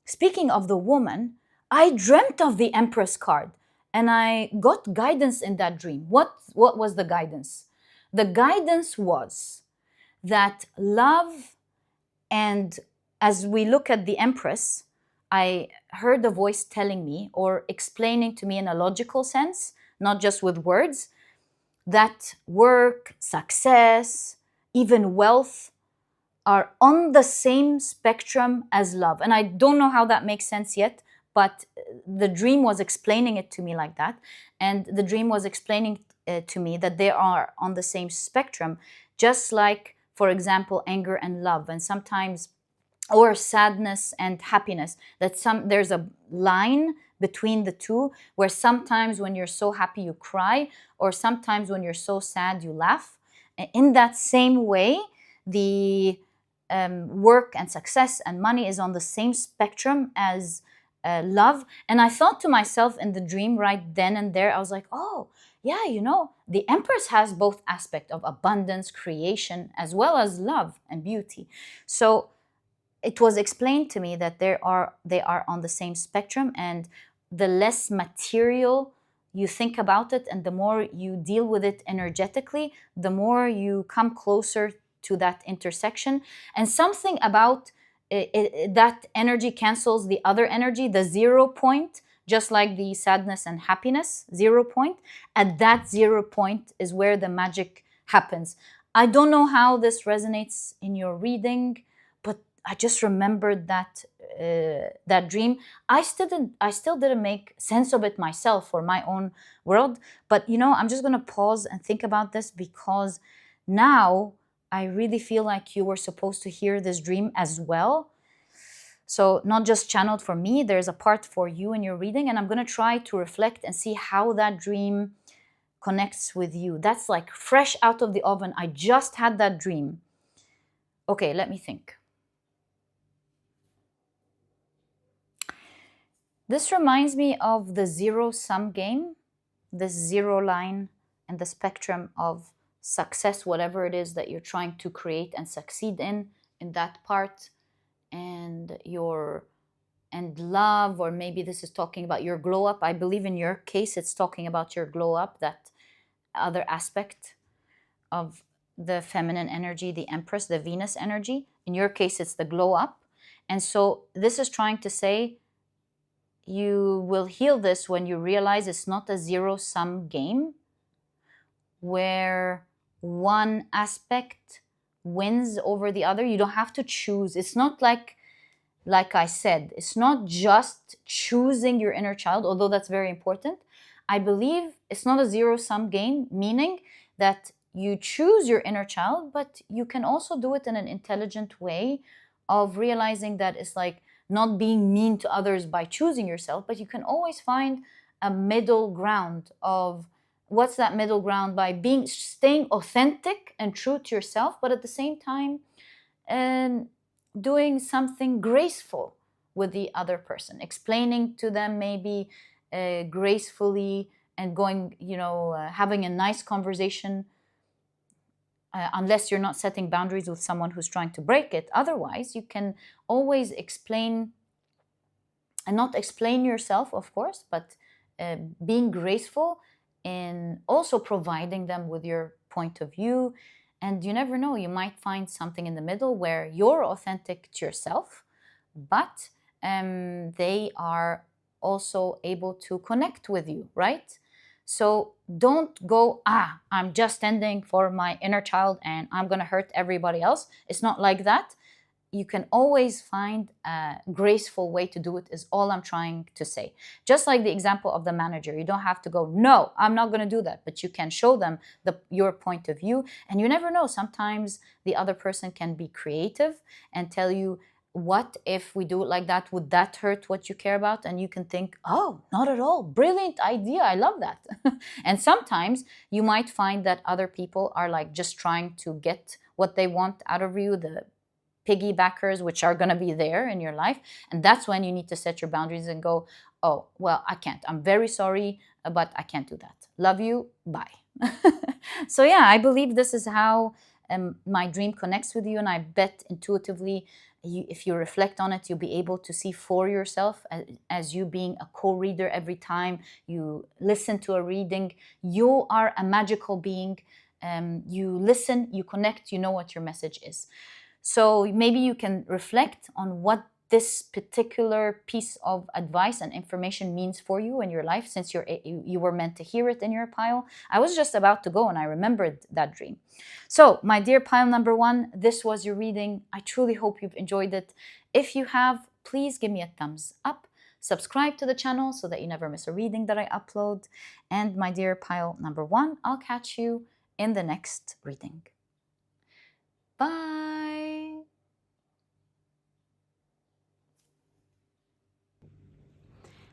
speaking of the woman, I dreamt of the Empress card. And I got guidance in that dream. What was the guidance? The guidance was that love, and as we look at the Empress, I heard a voice telling me or explaining to me in a logical sense, not just with words, that work, success, even wealth are on the same spectrum as love. And I don't know how that makes sense yet, but the dream was explaining it to me like that. And the dream was explaining to me that they are on the same spectrum, just like, for example, anger and love, and sometimes, or sadness and happiness, that there's a line between the two, where sometimes when you're so happy you cry, or sometimes when you're so sad you laugh. In that same way, the work and success and money is on the same spectrum as love. And I thought to myself in the dream right then and there, I was like, oh yeah, the Empress has both aspect of abundance, creation, as well as love and beauty. So it was explained to me that they are on the same spectrum, and the less material you think about it and the more you deal with it energetically, the more you come closer to that intersection. And something about that energy cancels the other energy, the 0 point, just like the sadness and happiness 0 point. At that 0 point is where the magic happens. I don't know how this resonates in your reading, but I just remembered that dream. I still didn't make sense of it myself for my own world. But I'm just gonna pause and think about this, because now I really feel like you were supposed to hear this dream as well. So not just channeled for me, there's a part for you in your reading, and I'm gonna try to reflect and see how that dream connects with you. That's like fresh out of the oven. I just had that dream. Okay, let me think. This reminds me of the zero-sum game, this zero line and the spectrum of success, whatever it is that you're trying to create and succeed in that part, and love, or maybe this is talking about your glow up. I believe in your case, it's talking about your glow up, that other aspect of the feminine energy, the Empress, the Venus energy. In your case, it's the glow up. And so this is trying to say, you will heal this when you realize it's not a zero-sum game where one aspect wins over the other. You don't have to choose. It's not like I said, it's not just choosing your inner child, although that's very important. I believe it's not a zero-sum game, meaning that you choose your inner child, but you can also do it in an intelligent way of realizing that it's like not being mean to others by choosing yourself, but you can always find a middle ground of what's that middle ground, by staying authentic and true to yourself, but at the same time doing something graceful with the other person, explaining to them maybe gracefully, and going, having a nice conversation, unless you're not setting boundaries with someone who's trying to break it. Otherwise, you can always explain, and not explain yourself, of course, but being graceful in also providing them with your point of view. And you never know, you might find something in the middle where you're authentic to yourself, but they are also able to connect with you, right? So don't go, I'm just standing for my inner child and I'm going to hurt everybody else. It's not like that. You can always find a graceful way to do it, is all I'm trying to say. Just like the example of the manager, you don't have to go, no, I'm not going to do that, but you can show them your point of view. And you never know, sometimes the other person can be creative and tell you, what if we do it like that? Would that hurt what you care about? And you can think, oh, not at all. Brilliant idea. I love that. And sometimes you might find that other people are like just trying to get what they want out of you, the piggybackers, which are going to be there in your life. And that's when you need to set your boundaries and go, oh, well, I can't. I'm very sorry, but I can't do that. Love you. Bye. So yeah, I believe this is how my dream connects with you. And I bet intuitively, if you reflect on it, you'll be able to see for yourself as you being a co-reader. Every time you listen to a reading, you are a magical being. You listen, you connect, you know what your message is. So maybe you can reflect on what this particular piece of advice and information means for you in your life, since you were meant to hear it in your pile. I was just about to go and I remembered that dream. So my dear pile number 1, this was your reading. I truly hope you've enjoyed it. If you have, please give me a thumbs up. Subscribe to the channel so that you never miss a reading that I upload. And my dear pile number 1, I'll catch you in the next reading. Bye.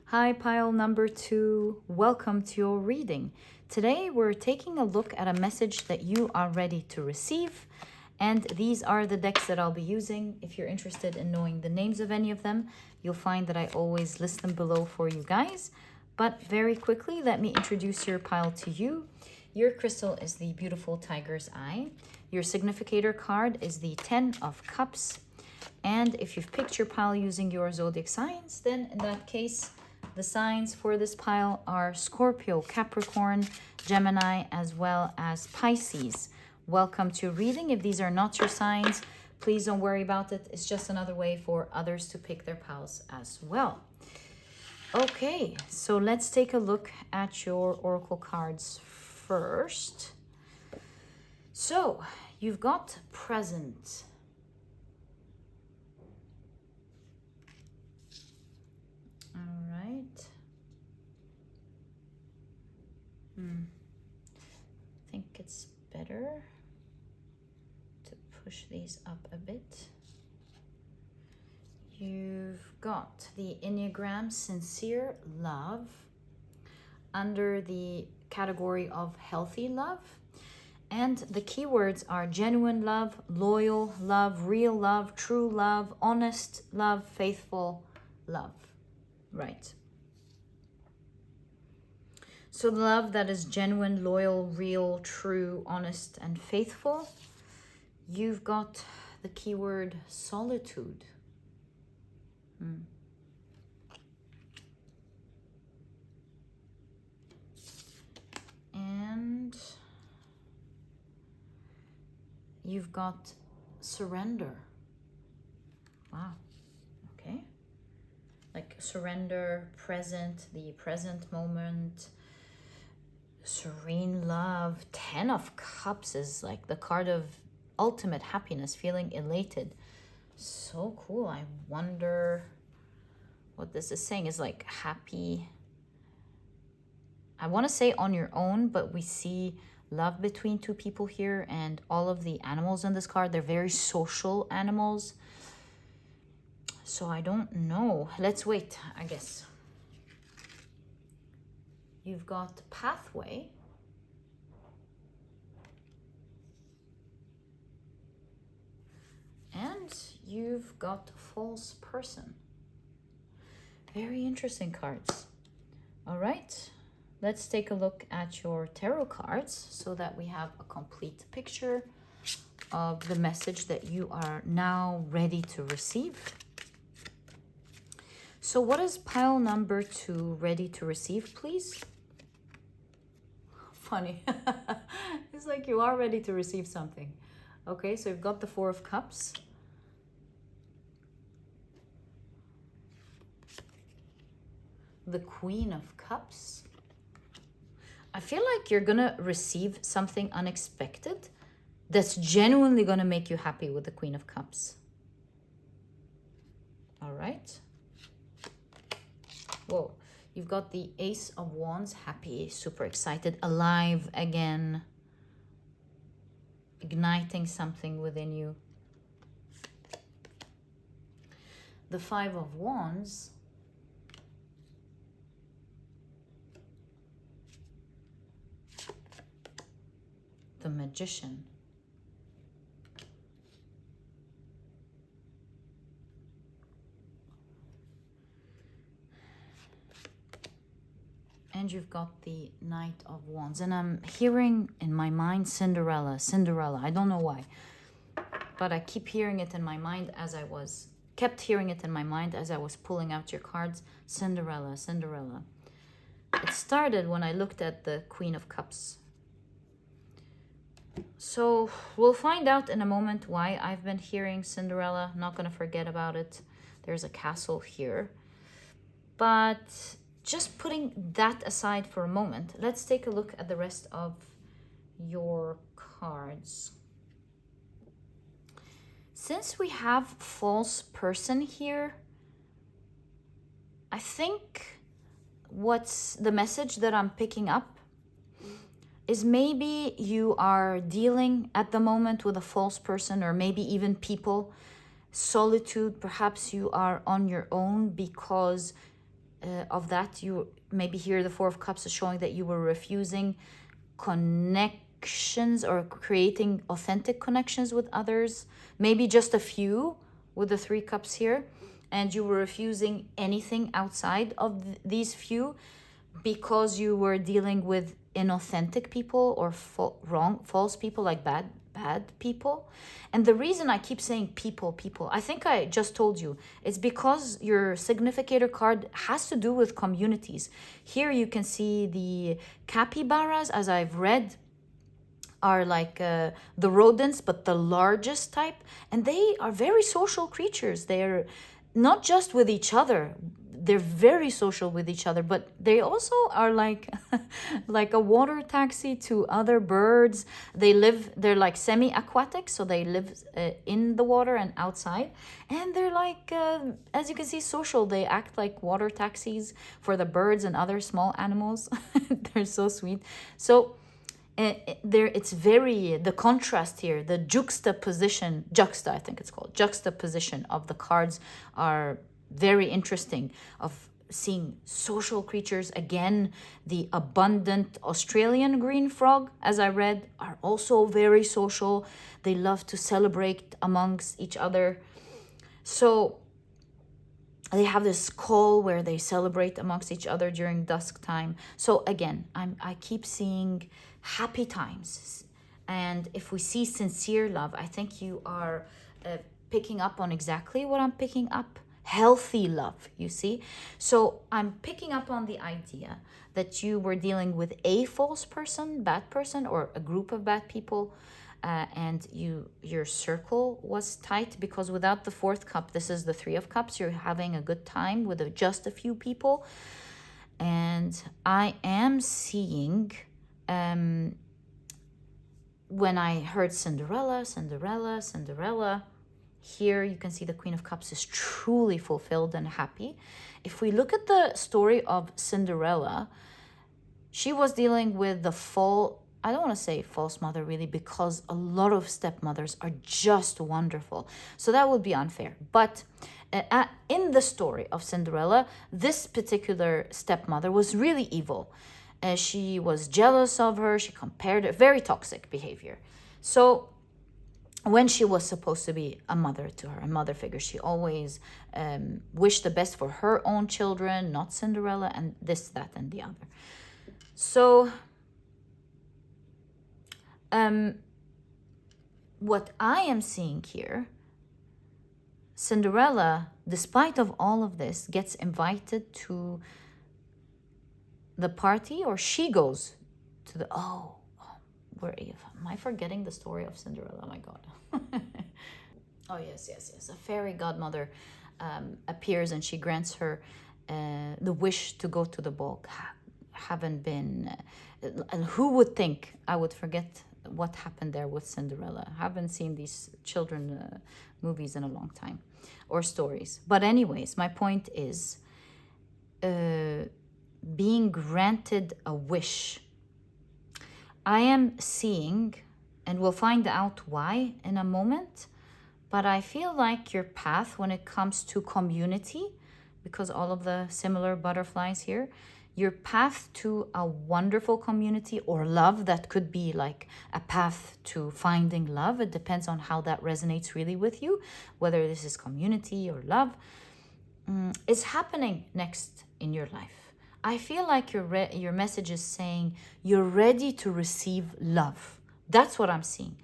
Hi, pile number 2. Welcome to your reading. Today, we're taking a look at a message that you are ready to receive. And these are the decks that I'll be using. If you're interested in knowing the names of any of them, you'll find that I always list them below for you guys. But very quickly, let me introduce your pile to you. Your crystal is the beautiful Tiger's Eye. Your significator card is the 10 of Cups. And if you've picked your pile using your zodiac signs, then in that case, the signs for this pile are Scorpio, Capricorn, Gemini, as well as Pisces. Welcome to reading. If these are not your signs, please don't worry about it. It's just another way for others to pick their piles as well. Okay, so let's take a look at your oracle cards first. So you've got present. All right. I think it's better to push these up a bit. You've got the Enneagram Sincere Love under the category of healthy love. And the keywords are genuine love, loyal love, real love, true love, honest love, faithful love. Right. So the love that is genuine, loyal, real, true, honest, and faithful. You've got the keyword solitude. And you've got surrender. Wow. Okay. Like surrender, present, the present moment, serene love. 10 of Cups is like the card of ultimate happiness, feeling elated. So cool. I wonder what this is saying. Is like happy. I want to say on your own, but we see love between two people here, and all of the animals in this card, they're very social animals. So I don't know. Let's wait, I guess. You've got pathway. And you've got false person. Very interesting cards. All right, let's take a look at your tarot cards so that we have a complete picture of the message that you are now ready to receive. So what is pile number 2 ready to receive, please? Funny. It's like you are ready to receive something. Okay, so you've got the 4 of Cups. The Queen of Cups. I feel like you're gonna receive something unexpected that's genuinely gonna make you happy with the Queen of Cups. All right. Whoa, you've got the Ace of Wands, happy, super excited, alive again, igniting something within you. The 5 of Wands. The Magician. And you've got the Knight of Wands. And I'm hearing in my mind Cinderella, Cinderella. I don't know why. But I keep hearing it in my mind kept hearing it in my mind as I was pulling out your cards. Cinderella, Cinderella. It started when I looked at the Queen of Cups. So we'll find out in a moment why I've been hearing Cinderella. Not going to forget about it. There's a castle here. But just putting that aside for a moment, let's take a look at the rest of your cards. Since we have false person here, I think what's the message that I'm picking up is maybe you are dealing at the moment with a false person, or maybe even people. Solitude, perhaps you are on your own because of that. You maybe here the 4 of Cups is showing that you were refusing connections or creating authentic connections with others. Maybe just a few with the 3 Cups here, and you were refusing anything outside of these few. because you were dealing with inauthentic people or false people, like bad people. And the reason I keep saying people, I think I just told you, it's because your significator card has to do with communities. Here you can see the capybaras, as I've read, are like the rodents, but the largest type, and they are very social creatures. They're not just with each other, they're very social with each other, but they also are like like a water taxi to other birds. They're like semi-aquatic, so they live in the water and outside, and they're like as you can see, social. They act like water taxis for the birds and other small animals. They're so sweet. So there, it's very, the contrast here, the juxtaposition, I think it's called juxtaposition of the cards are very interesting, of seeing social creatures. Again, the abundant Australian green frog, as I read, are also very social. They love to celebrate amongst each other. So they have this call where they celebrate amongst each other during dusk time. So again, I keep seeing happy times. And if we see sincere love, I think you are picking up on exactly what I'm picking up. Healthy love, you see. So I'm picking up on the idea that you were dealing with a false person, bad person, or a group of bad people. And your circle was tight, because without the fourth cup, this is the Three of Cups, you're having a good time with just a few people. And I am seeing, when I heard Cinderella, here you can see the Queen of Cups is truly fulfilled and happy. If we look at the story of Cinderella, she was dealing with the I don't want to say false mother really, because a lot of stepmothers are just wonderful. So that would be unfair. But in the story of Cinderella, this particular stepmother was really evil. She was jealous of her. She compared her, very toxic behavior. So when she was supposed to be a mother to her, a mother figure, she always wished the best for her own children, not Cinderella, and this, that, and the other. So what I am seeing here, Cinderella, despite of all of this, gets invited to the party, or she goes to the, where am I forgetting the story of Cinderella? Oh my God. Oh yes. A fairy godmother appears, and she grants her the wish to go to the ball. Haven't been, and who would think I would forget what happened there with Cinderella? Haven't seen these children movies in a long time, or stories. But anyways, my point is being granted a wish. I am seeing, and we'll find out why in a moment, but I feel like your path when it comes to community, because all of the similar butterflies here, your path to a wonderful community or love, that could be like a path to finding love. It depends on how that resonates really with you, whether this is community or love, is happening next in your life. I feel like your message is saying you're ready to receive love. That's what I'm seeing.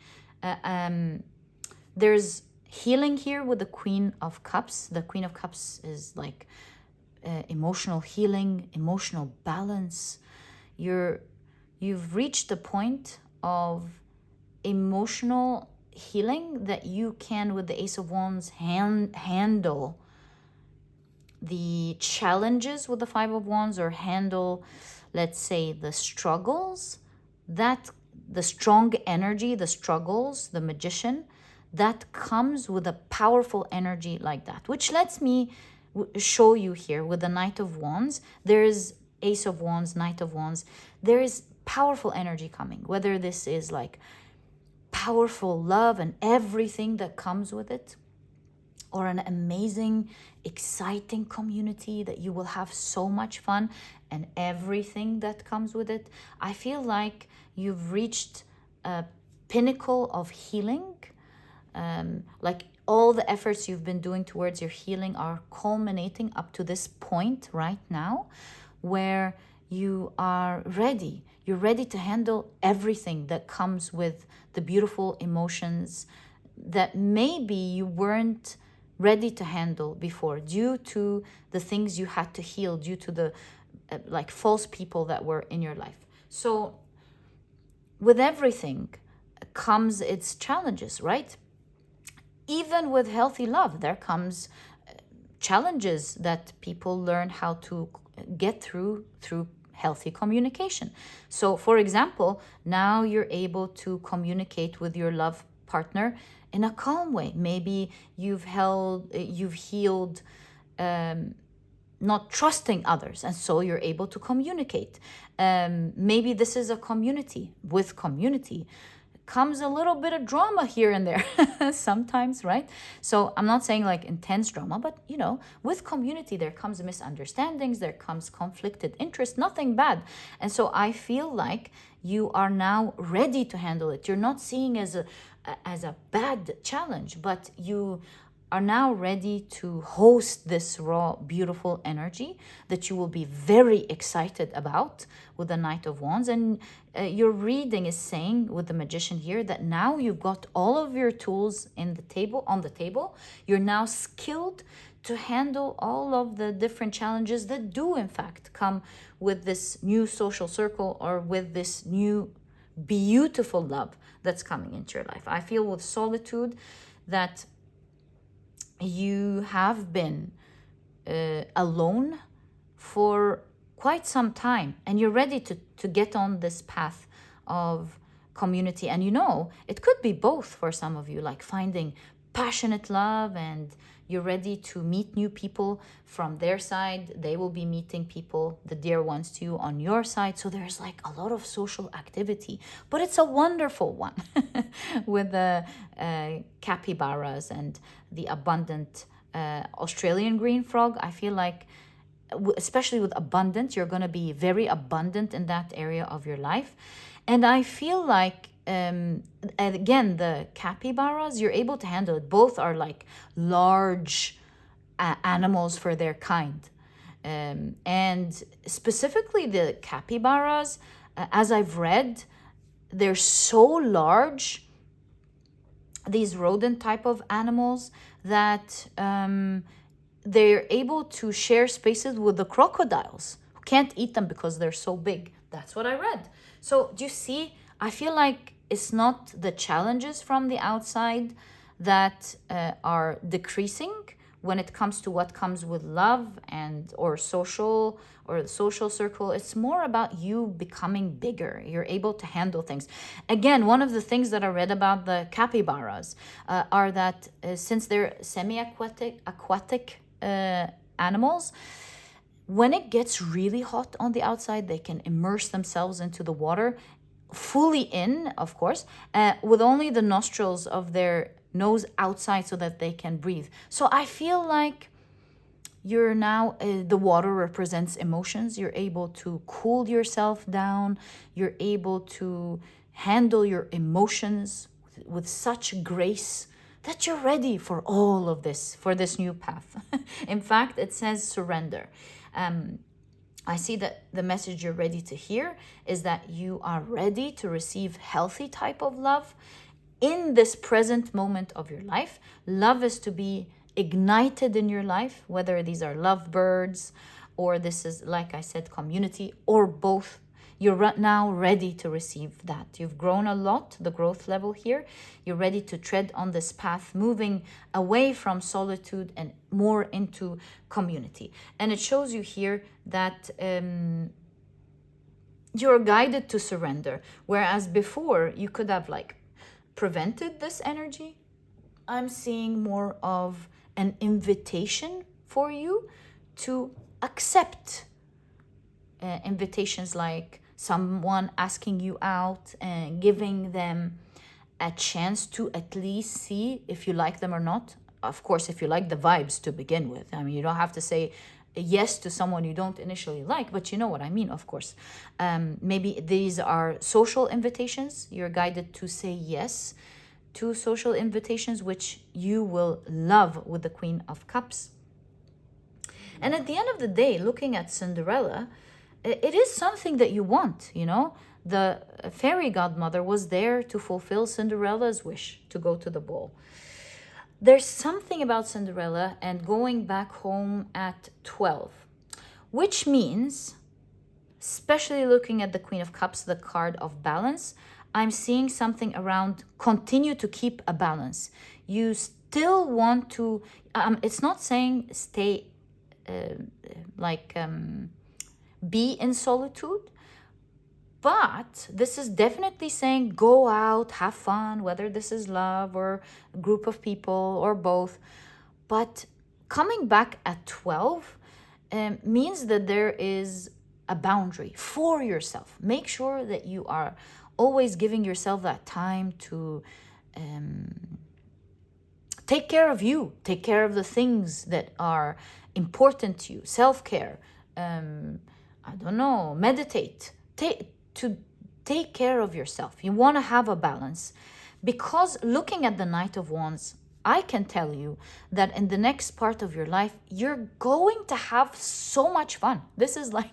There's healing here with the Queen of Cups. The Queen of Cups is like emotional healing, emotional balance. You've reached a point of emotional healing that you can, with the Ace of Wands, handle the challenges with the Five of Wands, or handle, let's say, the struggles, that the strong energy, the struggles, the Magician, that comes with a powerful energy like that, which lets me show you here with the Knight of Wands. There is Ace of Wands, Knight of Wands. There is powerful energy coming, whether this is like powerful love and everything that comes with it, or an amazing, exciting community that you will have so much fun and everything that comes with it. I feel like you've reached a pinnacle of healing. Like all the efforts you've been doing towards your healing are culminating up to this point right now, where you are ready. You're ready to handle everything that comes with the beautiful emotions that maybe you weren't ready to handle before, due to the things you had to heal, due to the like false people that were in your life. So with everything comes its challenges, right? Even with healthy love, there comes challenges that people learn how to get through healthy communication. So for example, now you're able to communicate with your love partner in a calm way. Maybe you've healed not trusting others, and so you're able to communicate. Maybe this is a community. With community comes a little bit of drama here and there sometimes, right? So I'm not saying like intense drama, but with community there comes misunderstandings, there comes conflicted interest, nothing bad. And so I feel like you are now ready to handle it. You're not seeing as a bad challenge, but you are now ready to host this raw, beautiful energy that you will be very excited about with the Knight of Wands. And your reading is saying with the Magician here that now you've got all of your tools on the table. You're now skilled to handle all of the different challenges that do in fact come with this new social circle, or with this new beautiful love that's coming into your life. I feel with solitude that you have been alone for quite some time, and you're ready to get on this path of community. And it could be both for some of you, like finding passionate love, and you're ready to meet new people from their side. They will be meeting people, the dear ones to you, on your side. So there's like a lot of social activity, but it's a wonderful one with the capybaras and the abundant Australian green frog. I feel like, especially with abundance, you're going to be very abundant in that area of your life. And I feel like, again, the capybaras, you're able to handle it. Both are like large animals for their kind. And specifically the capybaras, as I've read, they're so large, these rodent type of animals, that they're able to share spaces with the crocodiles, who can't eat them because they're so big. That's what I read. So do you see? I feel like it's not the challenges from the outside that are decreasing when it comes to what comes with love or the social circle. It's more about you becoming bigger. You're able to handle things. Again, one of the things that I read about the capybaras are that since they're aquatic animals, when it gets really hot on the outside, they can immerse themselves into the water, fully in, of course, with only the nostrils of their nose outside so that they can breathe. So I feel like you're now, the water represents emotions. You're able to cool yourself down. You're able to handle your emotions with such grace that you're ready for all of this, for this new path. In fact, it says surrender. I see that the message you're ready to hear is that you are ready to receive healthy type of love in this present moment of your life. Love is to be ignited in your life, whether these are lovebirds or this is, like I said, community, or both. You're now ready to receive that. You've grown a lot, the growth level here. You're ready to tread on this path, moving away from solitude and more into community. And it shows you here that you're guided to surrender. Whereas before, you could have like prevented this energy. I'm seeing more of an invitation for you to accept invitations, like someone asking you out and giving them a chance to at least see if you like them or not. Of course, if you like the vibes to begin with. I mean, you don't have to say yes to someone you don't initially like, but you know what I mean, of course. Maybe these are social invitations. You're guided to say yes to social invitations, which you will love with the Queen of Cups. And at the end of the day, looking at Cinderella, it is something that you want, you know. The fairy godmother was there to fulfill Cinderella's wish to go to the ball. There's something about Cinderella and going back home at 12, which means, especially looking at the Queen of Cups, the card of balance, I'm seeing something around continue to keep a balance. You still want to, it's not saying stay, be in solitude, but this is definitely saying go out, have fun, whether this is love or a group of people or both. But coming back at 12 means that there is a boundary for yourself. Make sure that you are always giving yourself that time to take care of you, take care of the things that are important to you, self-care, I don't know, meditate, take care of yourself. You want to have a balance, because looking at the Knight of Wands, I can tell you that in the next part of your life, you're going to have so much fun. This is like,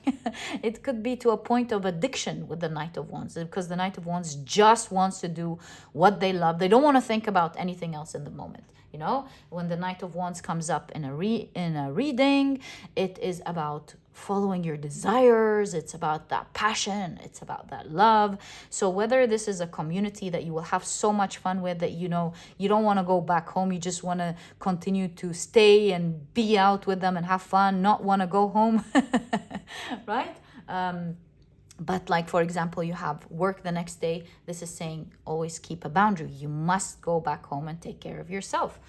it could be to a point of addiction with the Knight of Wands, because the Knight of Wands just wants to do what they love. They don't want to think about anything else in the moment. You know, when the Knight of Wands comes up in a reading, it is about following your desires. It's about that passion. It's about that love. So whether this is a community that you will have so much fun with that, you know, you don't want to go back home, you just want to continue to stay and be out with them and have fun, not want to go home, right? But like, for example, you have work the next day. This is saying always keep a boundary. You must go back home and take care of yourself.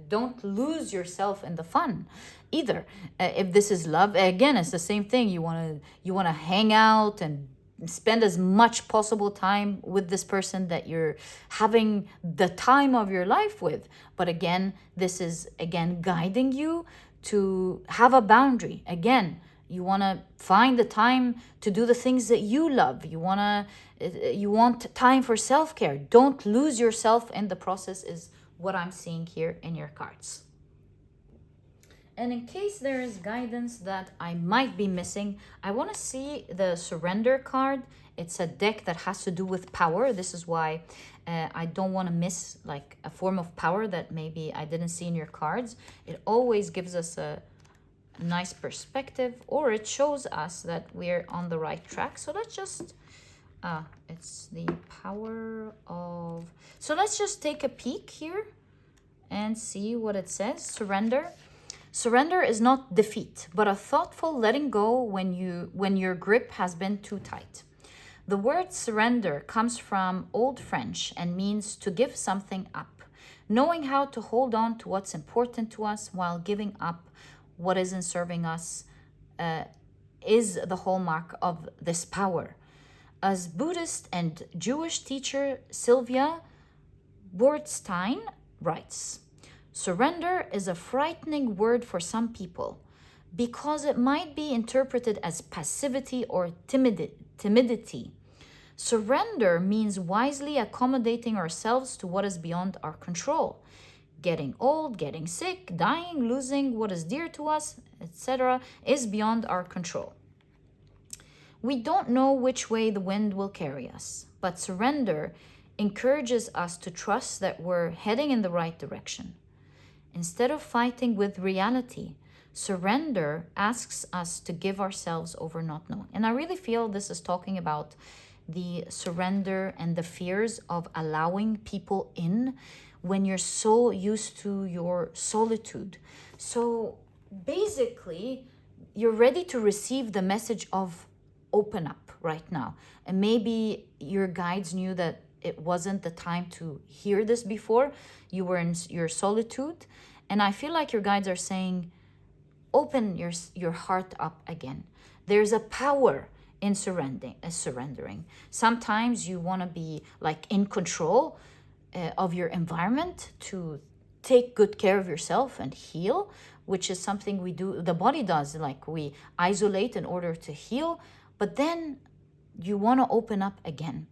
Don't lose yourself in the fun either. If this is love, again, it's the same thing. You want to hang out and spend as much possible time with this person that you're having the time of your life with. But again, this is again guiding you to have a boundary. Again, you want to find the time to do the things that you love. You want time for self-care. Don't lose yourself in the process is what I'm seeing here in your cards. And in case there is guidance that I might be missing, I want to see the surrender card. It's a deck that has to do with power. This is why I don't want to miss like a form of power that maybe I didn't see in your cards. It always gives us a nice perspective, or it shows us that we're on the right track. So let's just it's the power of, so let's just take a peek here and see what it says. Surrender is not defeat, but a thoughtful letting go when your grip has been too tight. The word surrender comes from Old French and means to give something up, knowing how to hold on to what's important to us while giving up what isn't serving us is the hallmark of this power. As Buddhist and Jewish teacher Sylvia Boorstein writes, surrender is a frightening word for some people because it might be interpreted as passivity or timidity. Surrender means wisely accommodating ourselves to what is beyond our control. Getting old, getting sick, dying, losing what is dear to us, etc., is beyond our control. We don't know which way the wind will carry us, but surrender encourages us to trust that we're heading in the right direction. Instead of fighting with reality, surrender asks us to give ourselves over not knowing. And I really feel this is talking about the surrender and the fears of allowing people in when you're so used to your solitude. So basically, you're ready to receive the message of open up right now. And maybe your guides knew that it wasn't the time to hear this before. You were in your solitude. And I feel like your guides are saying, open your heart up again. There's a power in surrendering. Sometimes you want to be like in control of your environment to take good care of yourself and heal, which is something we do, the body does, like we isolate in order to heal, but then you want to open up again.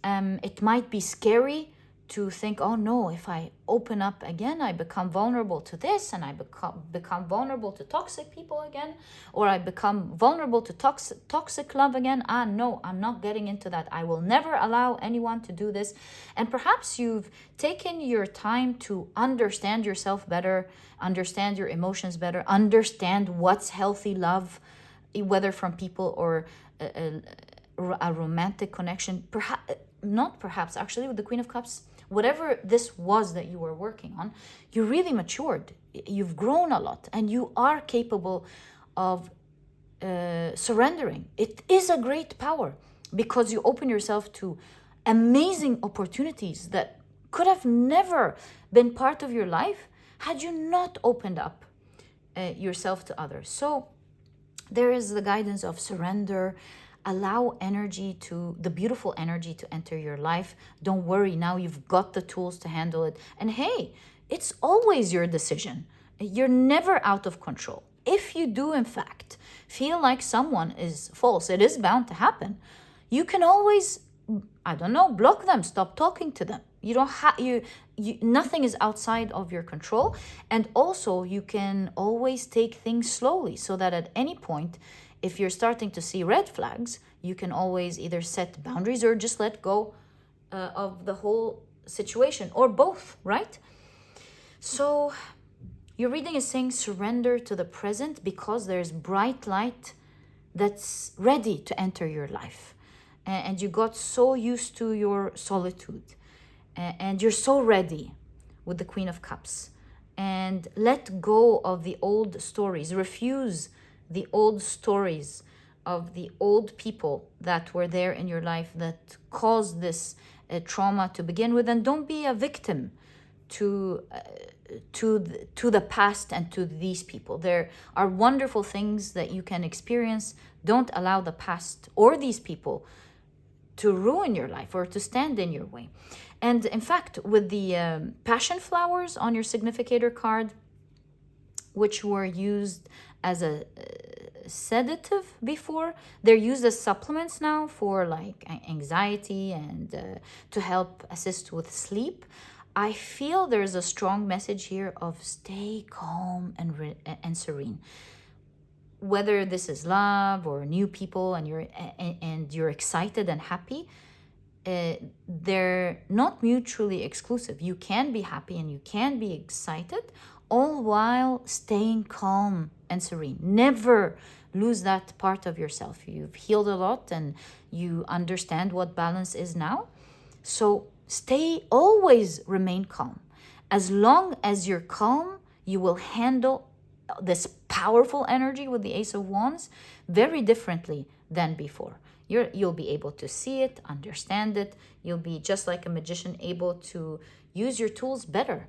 It might be scary to think, oh no, if I open up again, I become vulnerable to this, and I become vulnerable to toxic people again, or I become vulnerable to toxic love again. No, I'm not getting into that. I will never allow anyone to do this. And perhaps you've taken your time to understand yourself better, understand your emotions better, understand what's healthy love, whether from people or a romantic connection. Perhaps actually with the Queen of Cups, whatever this was that you were working on, you really matured, you've grown a lot, and you are capable of surrendering. It is a great power because you open yourself to amazing opportunities that could have never been part of your life had you not opened up yourself to others. So there is the guidance of surrender. Allow the beautiful energy to enter your life. Don't worry, now you've got the tools to handle it. And hey, it's always your decision. You're never out of control. If you do, in fact, feel like someone is false, it is bound to happen. You can always, block them, stop talking to them. You don't have nothing is outside of your control. And also, you can always take things slowly so that at any point, if you're starting to see red flags, you can always either set boundaries or just let go of the whole situation, or both, right? So your reading is saying surrender to the present because there's bright light that's ready to enter your life. And you got so used to your solitude, and you're so ready with the Queen of Cups. And let go of the old stories. Refuse the old stories of the old people that were there in your life that caused this trauma to begin with. And don't be a victim to the past and to these people. There are wonderful things that you can experience. Don't allow the past or these people to ruin your life or to stand in your way. And in fact, with the passion flowers on your significator card, which were used as a sedative before, they're used as supplements now for like anxiety and to help assist with sleep. I feel there's a strong message here of stay calm and serene. Whether this is love or new people and you're excited and happy, they're not mutually exclusive. You can be happy and you can be excited, all while staying calm and serene. Never lose that part of yourself. You've healed a lot and you understand what balance is now. So always remain calm. As long as you're calm, you will handle this powerful energy with the Ace of Wands very differently than before. You'll be able to see it, understand it. You'll be just like a magician, able to use your tools better.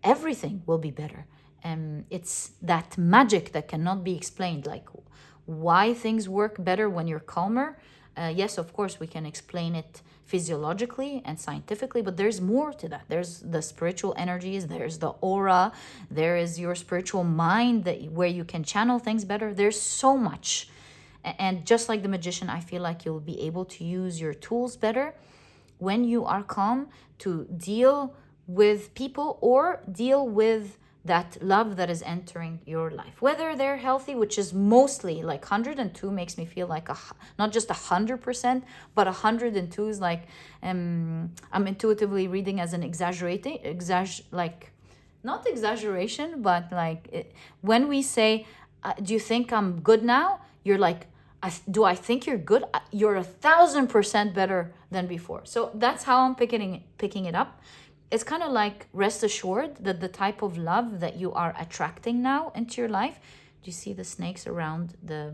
Everything will be better. It's that magic that cannot be explained, like why things work better when you're calmer. Yes, of course, we can explain it physiologically and scientifically, but there's more to that. There's the spiritual energies, there's the aura, there is your spiritual mind where you can channel things better. There's so much. And just like the magician, I feel like you'll be able to use your tools better when you are calm to deal with people or deal with that love that is entering your life, whether they're healthy, which is mostly like 102 makes me feel like not just 100%, but 102 is like I'm intuitively reading as an not exaggeration, but like when we say, do you think I'm good now? You're like, do I think you're good? You're 1,000% better than before. So that's how I'm picking it up. It's kind of like rest assured that the type of love that you are attracting now into your life, do you see the snakes around the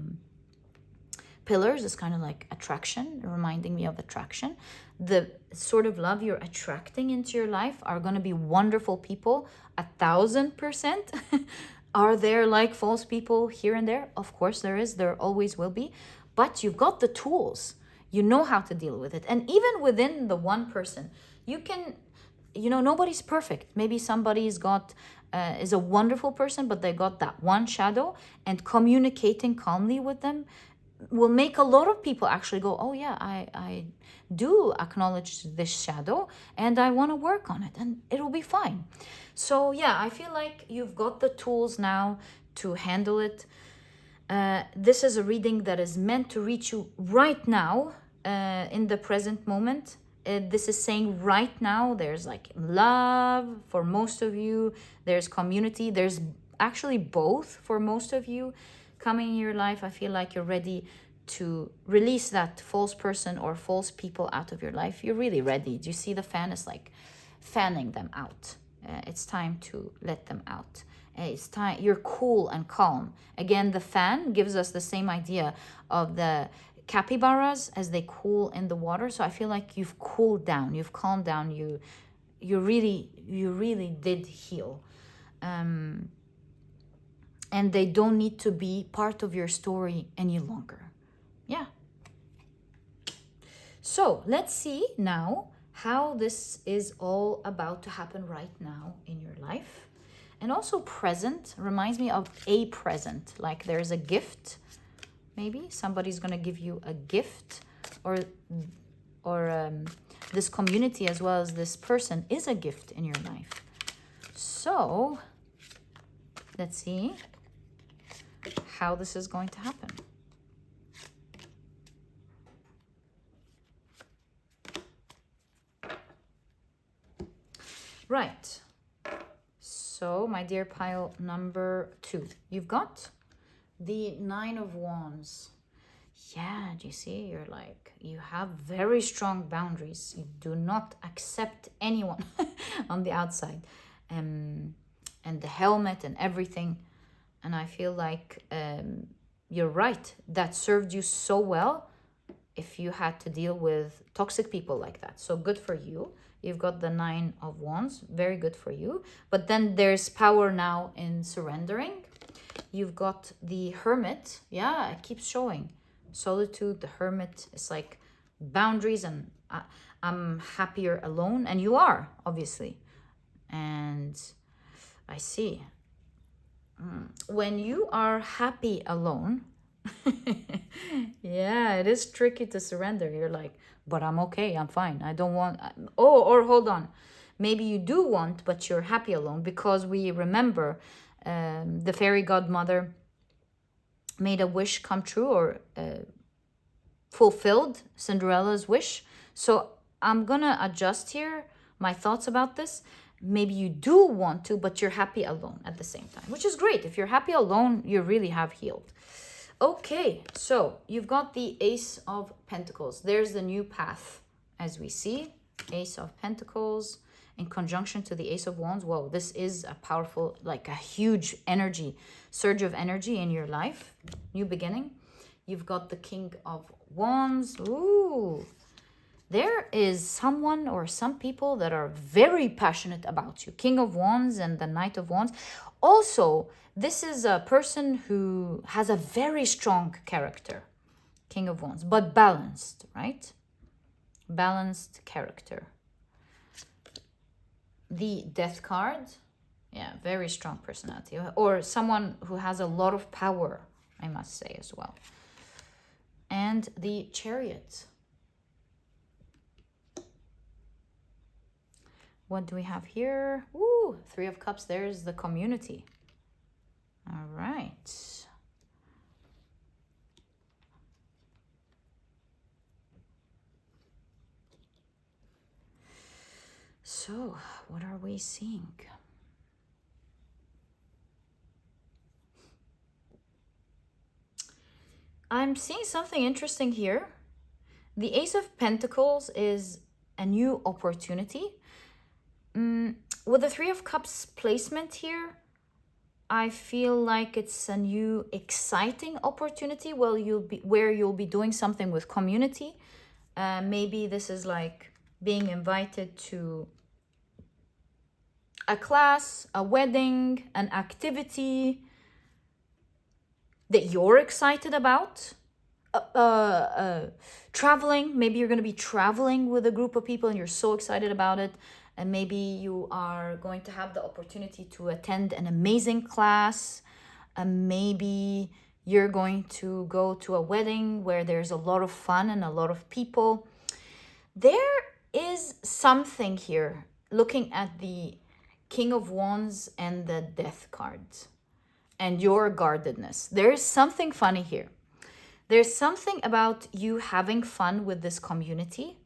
pillars? It's kind of like attraction, reminding me of attraction. The sort of love you're attracting into your life are going to be wonderful people, 1,000%. Are there like false people here and there? Of course there is. There always will be. But you've got the tools. You know how to deal with it. And even within the one person, you can... nobody's perfect. Maybe somebody's got is a wonderful person, but they got that one shadow, and communicating calmly with them will make a lot of people actually go, oh yeah, I do acknowledge this shadow and I want to work on it, and it'll be fine. So yeah, I feel like you've got the tools now to handle it. This is a reading that is meant to reach you right now, in the present moment. This is saying right now there's like love for most of you, there's community, there's actually both for most of you coming in your life. I feel like you're ready to release that false person or false people out of your life. You're really ready. Do you see the fan is like fanning them out? It's time to let them out. It's time. You're cool and calm. Again, the fan gives us the same idea of the capybaras as they cool in the water. So I feel like you've cooled down, you've calmed down, you really did heal. And they don't need to be part of your story any longer. Yeah. So let's see now how this is all about to happen right now in your life. And also present reminds me of a present, like there's a gift. Maybe somebody's gonna give you a gift, or this community as well as this person is a gift in your life. So let's see how this is going to happen. Right. So, my dear pile number 2, you've got the 9 of Wands. Yeah, do you see? You're like, you have very strong boundaries. You do not accept anyone on the outside. And the helmet and everything. And I feel like you're right. That served you so well if you had to deal with toxic people like that. So good for you. You've got the 9 of Wands. Very good for you. But then there's power now in surrendering. You've got the Hermit. Yeah, it keeps showing. Solitude, the Hermit. It's like boundaries, and I'm happier alone. And you are, obviously. And I see. When you are happy alone, yeah, it is tricky to surrender. You're like, but I'm okay, I'm fine. I don't want, or hold on. Maybe you do want, but you're happy alone, because we remember the fairy godmother made a wish come true, or fulfilled Cinderella's wish. So I'm gonna adjust here my thoughts about this. Maybe you do want to, but you're happy alone at the same time, which is great. If you're happy alone, you really have healed. Okay, so you've got the Ace of Pentacles. There's the new path, as we see. Ace of Pentacles in conjunction to the Ace of Wands. Whoa, this is a powerful, like a huge energy, surge of energy in your life. New beginning. You've got the King of Wands. Ooh. There is someone or some people that are very passionate about you. King of Wands and the Knight of Wands. Also, this is a person who has a very strong character. King of Wands, but balanced, right? Balanced character. The Death card. Yeah, very strong personality. Or someone who has a lot of power, I must say as well. And the Chariot. What do we have here? Ooh, 3 of Cups. There's the community. All right. So, what are we seeing? I'm seeing something interesting here. The Ace of Pentacles is a new opportunity. With the 3 of Cups placement here, I feel like it's a new exciting opportunity where you'll be doing something with community. Maybe this is like being invited to a class, a wedding, an activity that you're excited about. Traveling, maybe you're going to be traveling with a group of people and you're so excited about it. And maybe you are going to have the opportunity to attend an amazing class. And maybe you're going to go to a wedding where there's a lot of fun and a lot of people. There is something here, looking at the King of Wands and the Death cards and your guardedness. There's something funny here. There's something about you having fun with this community,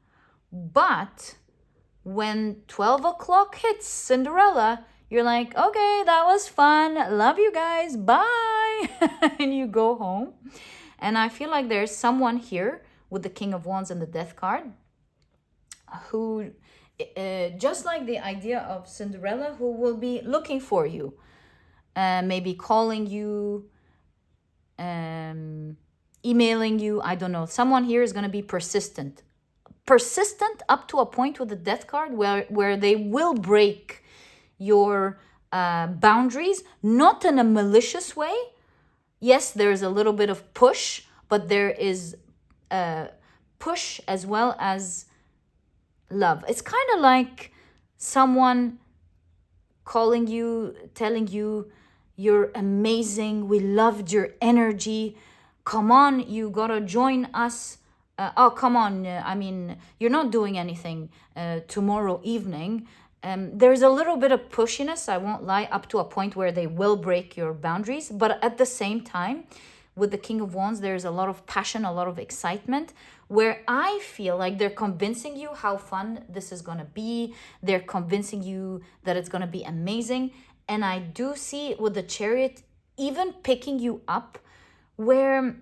but when 12 o'clock hits, Cinderella, you're like, okay, that was fun. Love you guys. Bye. And you go home. And I feel like there's someone here with the King of Wands and the Death card who, just like the idea of Cinderella, who will be looking for you, maybe calling you, emailing you. I don't know. Someone here is going to be persistent up to a point with the Death card where they will break your boundaries, not in a malicious way. Yes, there's a little bit of push, but there is push as well as love. It's kind of like someone calling you, telling you, you're amazing, we loved your energy, come on, you gotta join us. Oh, come on, I mean, you're not doing anything tomorrow evening. There's a little bit of pushiness, I won't lie, up to a point where they will break your boundaries. But at the same time, with the King of Wands, there's a lot of passion, a lot of excitement, where I feel like they're convincing you how fun this is going to be. They're convincing you that it's going to be amazing. And I do see with the Chariot even picking you up, where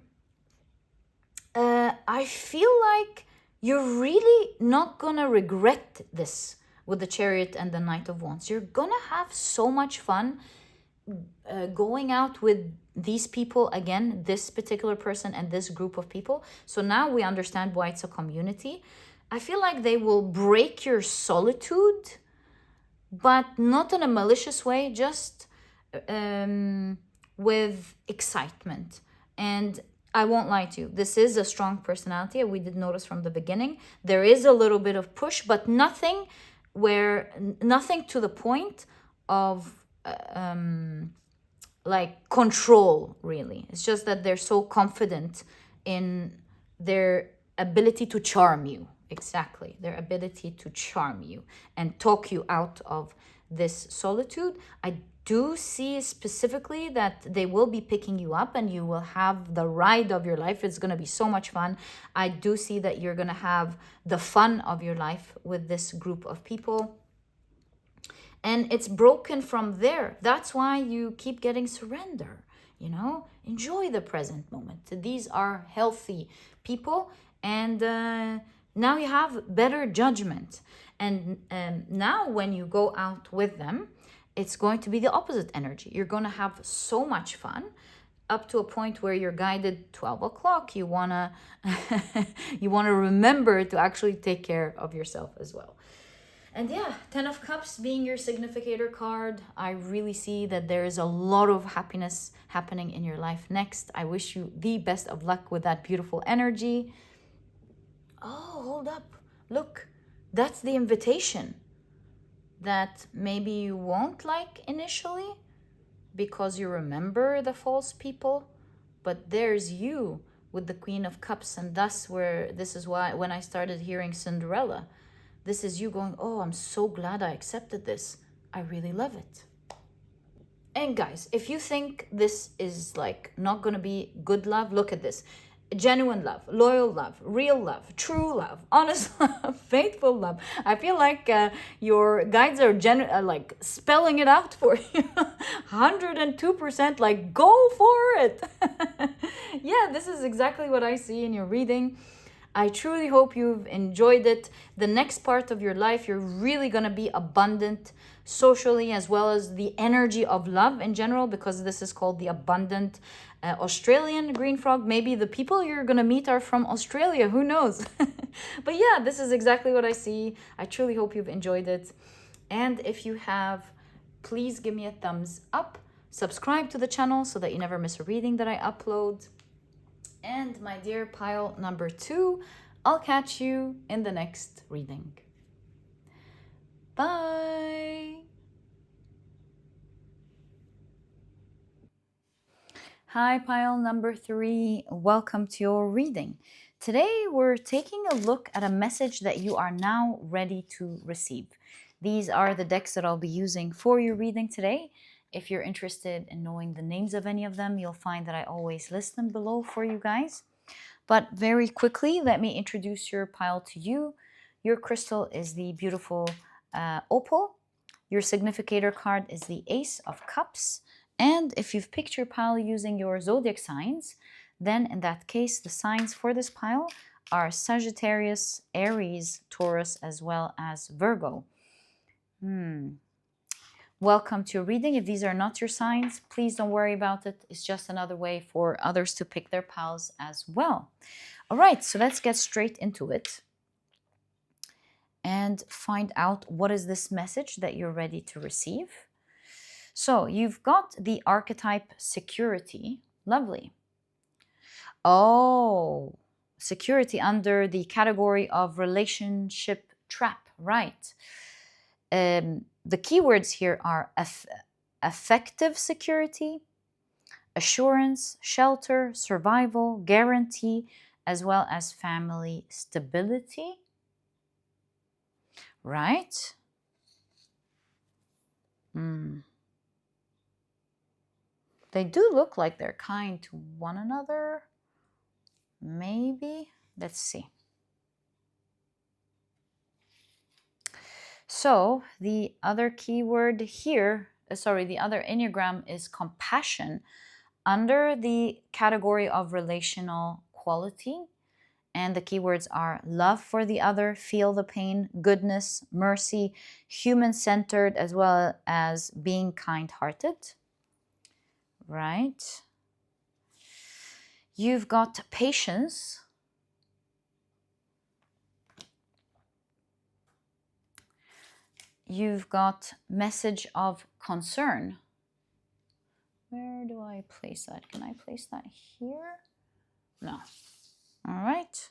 I feel like you're really not going to regret this with the Chariot and the Knight of Wands. You're going to have so much fun going out with these people again, this particular person and this group of people. So now we understand why it's a community. I feel like they will break your solitude, but not in a malicious way, just with excitement. And I won't lie to you, this is a strong personality. We did notice from the beginning there is a little bit of push, but nothing to the point of like control, really. It's just that they're so confident in their ability to charm you. Exactly, their ability to charm you and talk you out of this solitude. I do see specifically that they will be picking you up and you will have the ride of your life. It's going to be so much fun. I do see that you're going to have the fun of your life with this group of people. And it's broken from there. That's why you keep getting surrender. Enjoy the present moment. These are healthy people, and now you have better judgment. And now when you go out with them, it's going to be the opposite energy. You're going to have so much fun, up to a point where you're guided 12 o'clock. You wanna remember to actually take care of yourself as well. And yeah, 10 of Cups being your significator card, I really see that there is a lot of happiness happening in your life next. I wish you the best of luck with that beautiful energy. Oh, hold up. Look, that's the invitation that maybe you won't like initially because you remember the false people. But there's you with the Queen of Cups, and this is why when I started hearing Cinderella, this is you going, oh, I'm so glad I accepted this. I really love it. And guys, if you think this is like not going to be good love, look at this. Genuine love, loyal love, real love, true love, honest love, faithful love. I feel like your guides are like spelling it out for you. 102%, like go for it. Yeah, this is exactly what I see in your reading. I truly hope you've enjoyed it. The next part of your life, you're really going to be abundant socially, as well as the energy of love in general, because this is called the abundant Australian green frog. Maybe the people you're going to meet are from Australia. Who knows? But yeah, this is exactly what I see. I truly hope you've enjoyed it. And if you have, please give me a thumbs up. Subscribe to the channel so that you never miss a reading that I upload. And my dear pile number 2, I'll catch you in the next reading. Bye. Hi, pile number 3. Welcome to your reading. Today, we're taking a look at a message that you are now ready to receive. These are the decks that I'll be using for your reading today. If you're interested in knowing the names of any of them, you'll find that I always list them below for you guys. But very quickly, let me introduce your pile to you. Your crystal is the beautiful Opal. Your significator card is the Ace of Cups. And if you've picked your pile using your zodiac signs, then in that case, the signs for this pile are Sagittarius, Aries, Taurus, as well as Virgo. Welcome to your reading. If these are not your signs, please don't worry about it. It's just another way for others to pick their piles as well. All right, so let's get straight into it and find out what is this message that you're ready to receive. So you've got the archetype security. Lovely. Oh, security under the category of relationship trap. Right. The keywords here are affective security, assurance, shelter, survival, guarantee, as well as family stability. Right? They do look like they're kind to one another. Maybe. Let's see. So the other keyword here, the other Enneagram is compassion under the category of relational quality. And the keywords are love for the other, feel the pain, goodness, mercy, human-centered, as well as being kind-hearted. Right? You've got patience. You've got message of concern. Where do I place that? Can I place that here? No. All right.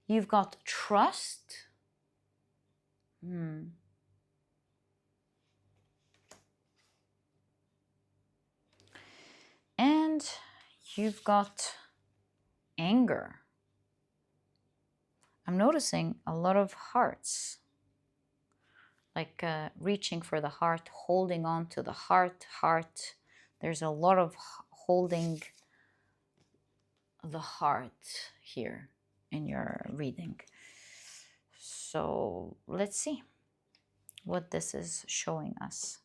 You've got trust. And you've got anger. I'm noticing a lot of hearts. Like reaching for the heart, holding on to the heart. There's a lot of holding the heart here in your reading. So let's see what this is showing us.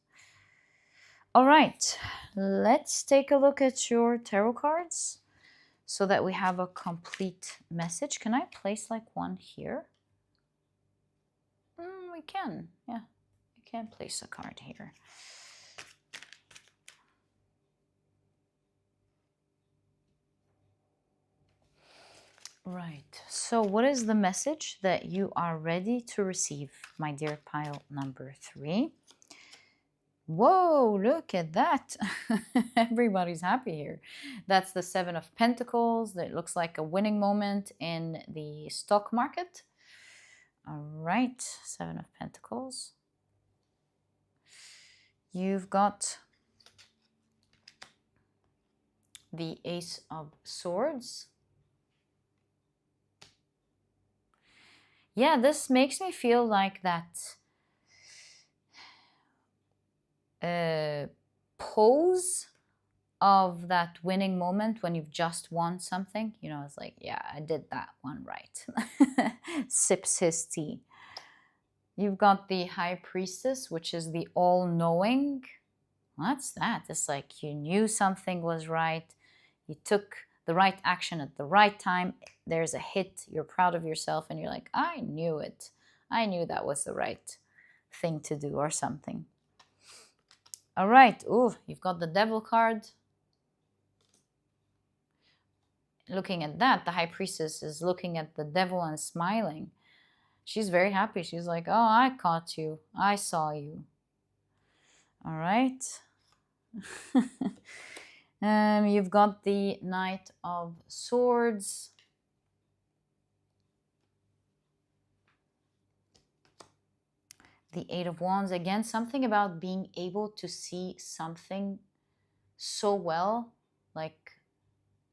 All right, let's take a look at your tarot cards so that we have a complete message. Can I place like one here? We can, yeah. We can place a card here. Right, so what is the message that you are ready to receive, my dear pile number 3? Whoa, look at that. Everybody's happy here. That's the 7 of Pentacles. That looks like a winning moment in the stock market. All right, 7 of Pentacles. You've got the Ace of Swords. Yeah, this makes me feel like that pose of that winning moment when you've just won something. You know, it's like, yeah, I did that one right. Sips his tea. You've got the High Priestess, which is the all-knowing. What's that? It's like you knew something was right. You took the right action at the right time. There's a hit. You're proud of yourself and you're like, I knew it. I knew that was the right thing to do or something. All right. Ooh, you've got the Devil card. Looking at that, the High Priestess is looking at the Devil and smiling. She's very happy. She's like, oh, I caught you. I saw you. All right. You've got the Knight of Swords. The Eight of Wands. Again, something about being able to see something so well, like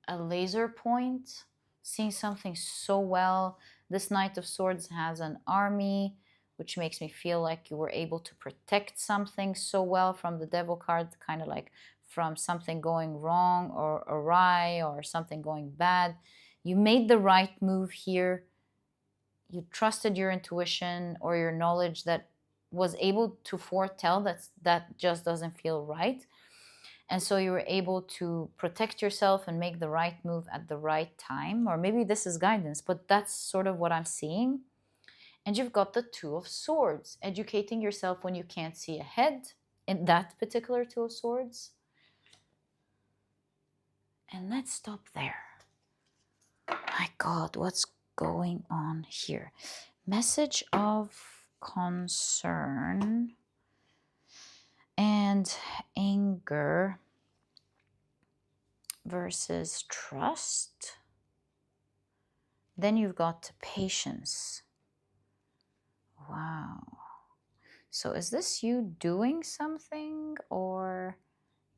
a laser point, seeing something so well. This Knight of Swords has an army, which makes me feel like you were able to protect something so well from the Devil card, kind of like from something going wrong or awry or something going bad. You made the right move here. You trusted your intuition or your knowledge that was able to foretell that just doesn't feel right. And so you were able to protect yourself and make the right move at the right time. Or maybe this is guidance, but that's sort of what I'm seeing. And you've got the Two of Swords, educating yourself when you can't see ahead in that particular Two of Swords. And let's stop there. My God, what's going on here? Message of concern and anger versus trust. Then you've got patience. Wow. So is this you doing something or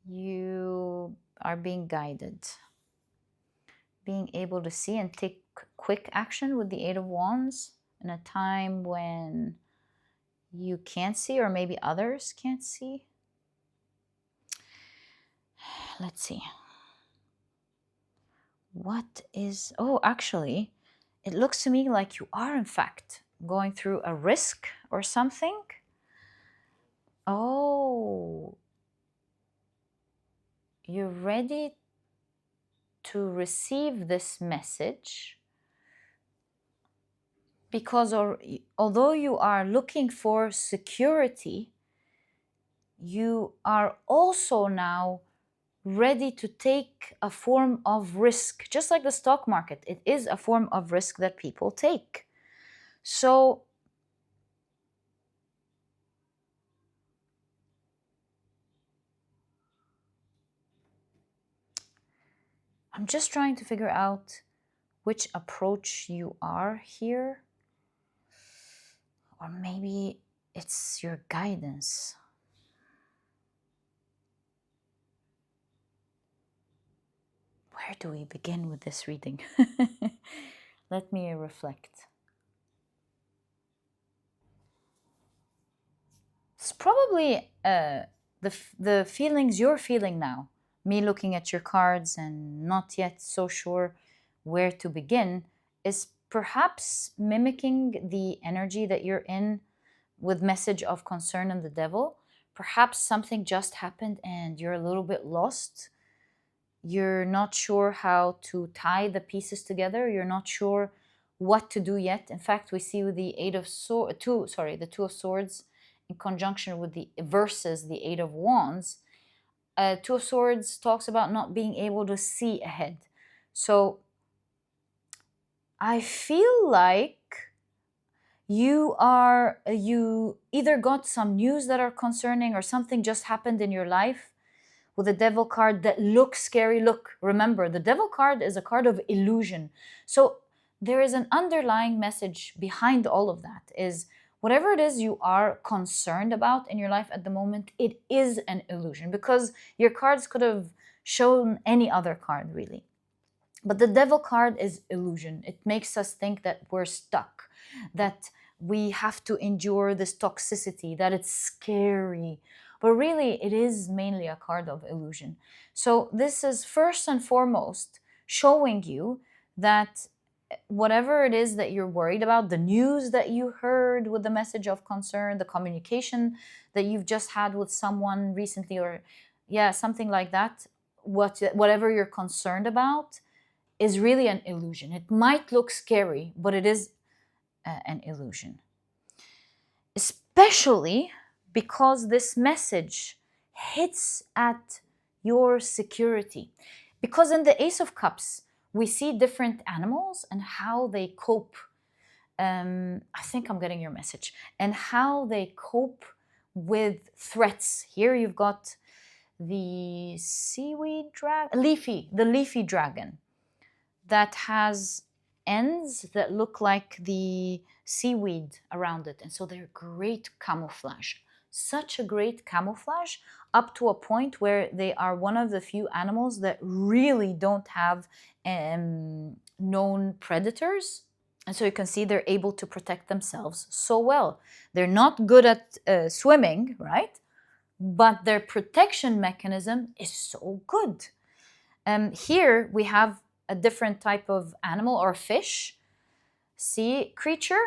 you are being guided? Being able to see and take quick action with the Eight of Wands in a time when you can't see or maybe others can't see. Let's see. What is... Oh, actually, it looks to me like you are, in fact, going through a risk or something. Oh, you're ready to receive this message because although you are looking for security, you are also now ready to take a form of risk. Just like the stock market, it is a form of risk that people take. So I'm just trying to figure out which approach you are here. Or maybe it's your guidance. Where do we begin with this reading? Let me reflect. It's probably the feelings you're feeling now. Me looking at your cards and not yet so sure where to begin is perhaps mimicking the energy that you're in with message of concern and the devil. Perhaps something just happened and you're a little bit lost. You're not sure how to tie the pieces together. You're not sure what to do yet. In fact, we see with the the Two of Swords in conjunction with the versus the Eight of Wands. Two of Swords talks about not being able to see ahead. So I feel like you either got some news that are concerning or something just happened in your life with the devil card that looks scary. Look, remember, the devil card is a card of illusion. So there is an underlying message behind all of that, is whatever it is you are concerned about in your life at the moment, it is an illusion, because your cards could have shown any other card, really. But the devil card is illusion. It makes us think that we're stuck, that we have to endure this toxicity, that it's scary. But really, it is mainly a card of illusion. So this is first and foremost showing you that whatever it is that you're worried about, the news that you heard with the message of concern, the communication that you've just had with someone recently, or something like that, whatever you're concerned about is really an illusion. It might look scary, but it is an illusion. Especially because this message hits at your security. Because in the Ace of Cups, we see different animals and how they cope. I think I'm getting your message. And how they cope with threats. Here you've got the leafy dragon that has ends that look like the seaweed around it. And so they're great camouflage. such a great camouflage, up to a point where they are one of the few animals that really don't have known predators. And so you can see they're able to protect themselves so well. They're not good at swimming, right? But their protection mechanism is so good. Here we have a different type of animal or fish, sea creature,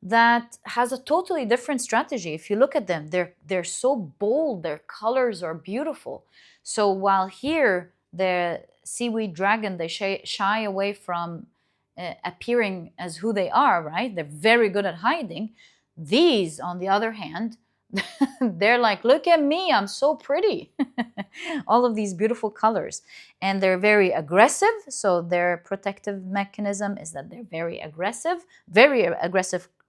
that has a totally different strategy. If you look at them, they're so bold, their colors are beautiful. So while here the seaweed dragon, they shy away from appearing as who they are, right? They're very good at hiding. These, on the other hand, they're like, look at me, I'm so pretty. All of these beautiful colors. And they're very aggressive. So their protective mechanism is that they're very aggressive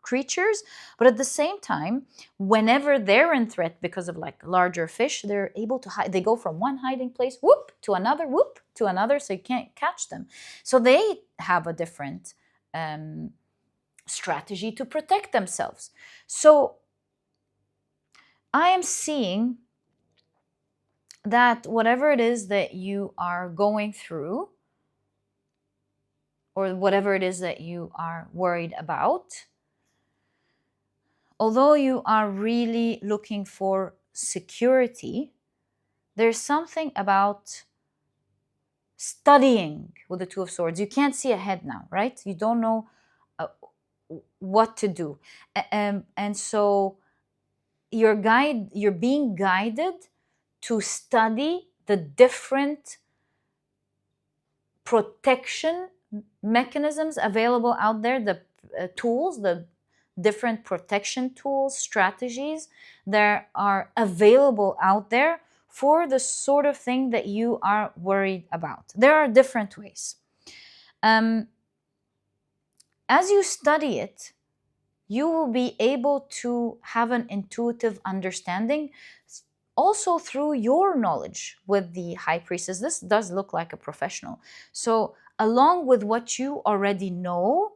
creatures. But at the same time, whenever they're in threat because of like larger fish, they're able to hide. They go from one hiding place, whoop, to another, whoop, to another, so you can't catch them. So they have a different strategy to protect themselves. So I am seeing that whatever it is that you are going through, or whatever it is that you are worried about, although you are really looking for security, there's something about studying with the Two of Swords. You can't see ahead now, right? You don't know what to do. And so you're being guided to study the different protection mechanisms available out there, the tools, the different protection tools, strategies that are available out there for the sort of thing that you are worried about. There are different ways. As you study it, you will be able to have an intuitive understanding also through your knowledge with the high priestess. This does look like a professional. So along with what you already know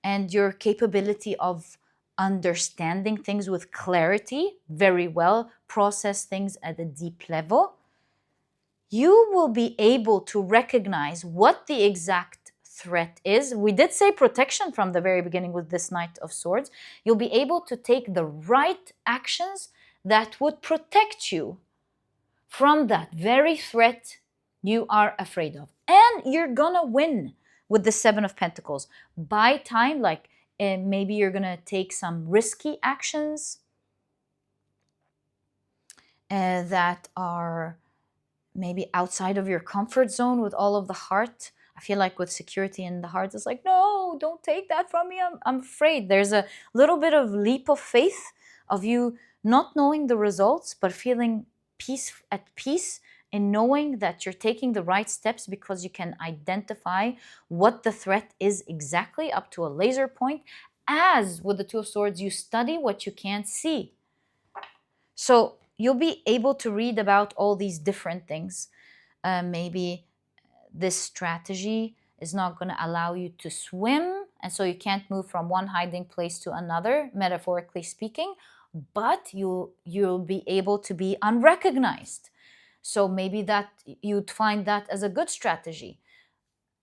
and your capability of understanding things with clarity very well, process things at a deep level, you will be able to recognize what the exact threat is. We did say protection from the very beginning with this Knight of Swords. You'll be able to take the right actions that would protect you from that very threat you are afraid of. And you're gonna win with the Seven of Pentacles. By time, like maybe you're gonna take some risky actions that are maybe outside of your comfort zone with all of the heart. I feel like with security in the heart, it's like, no, don't take that from me. I'm afraid. There's a little bit of leap of faith of you not knowing the results, but feeling at peace in knowing that you're taking the right steps because you can identify what the threat is exactly up to a laser point. As with the Two of Swords, you study what you can't see. So you'll be able to read about all these different things. Maybe this strategy is not going to allow you to swim, and so you can't move from one hiding place to another, metaphorically speaking, but you'll be able to be unrecognized. So maybe that you'd find that as a good strategy.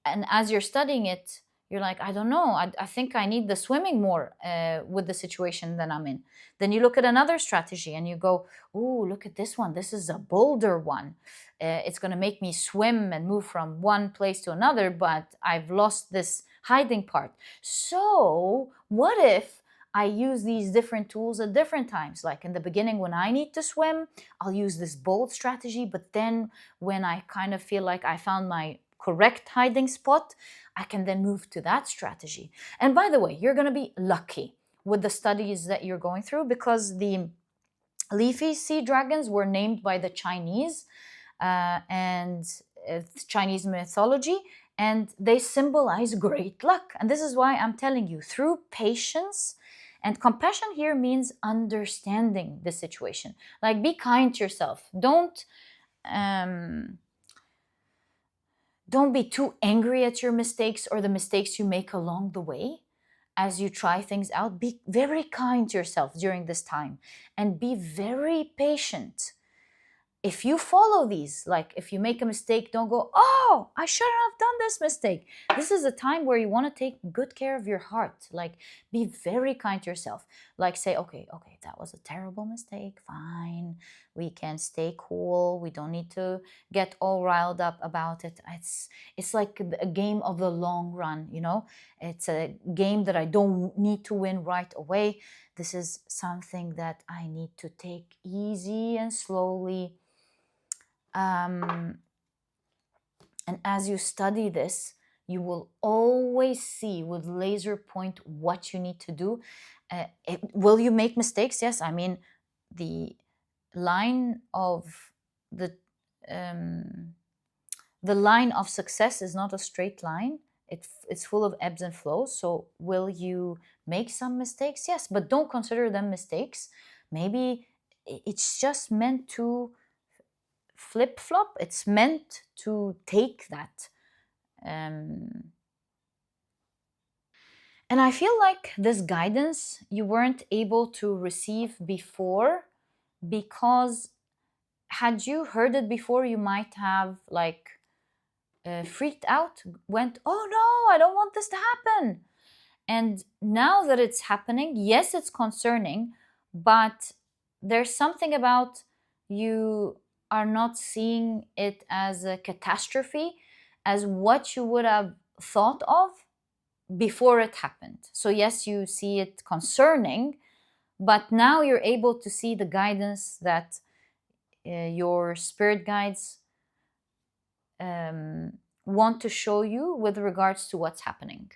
And as you're studying it, you're like, I don't know, I think I need the swimming more with the situation that I'm in. Then you look at another strategy and you go, ooh, look at this one. This is a bolder one. It's going to make me swim and move from one place to another, but I've lost this hiding part. So what if I use these different tools at different times? Like in the beginning, when I need to swim, I'll use this bold strategy. But then when I kind of feel like I found my correct hiding spot, I can then move to that strategy. And by the way, you're going to be lucky with the studies that you're going through, because the leafy sea dragons were named by the Chinese and Chinese mythology, and they symbolize great luck. And this is why I'm telling you, through patience, and compassion here means understanding the situation. Like, be kind to yourself. Don't be too angry at your mistakes or the mistakes you make along the way. as you try things out, be very kind to yourself during this time and be very patient. If you follow these, like if you make a mistake, don't go, oh, I shouldn't have done this mistake. This is a time where you want to take good care of your heart. Like, be very kind to yourself. Like, say, okay, that was a terrible mistake. Fine. We can stay cool. We don't need to get all riled up about it. It's like a game of the long run, you know? It's a game that I don't need to win right away. This is something that I need to take easy and slowly. And as you study this, you will always see with laser point what you need to do. Will you make mistakes? Yes. I mean, the line of the line of success is not a straight line. It's full of ebbs and flows. So will you make some mistakes? Yes, but don't consider them mistakes. Maybe it's just meant to flip-flop. It's meant to take that. And I feel like this guidance you weren't able to receive before, because had you heard it before, you might have like freaked out, went, oh no, I don't want this to happen. And now that it's happening, yes, it's concerning, but there's something about you are not seeing it as a catastrophe, as what you would have thought of before it happened. So yes, you see it concerning, but now you're able to see the guidance that your spirit guides want to show you with regards to what's happening.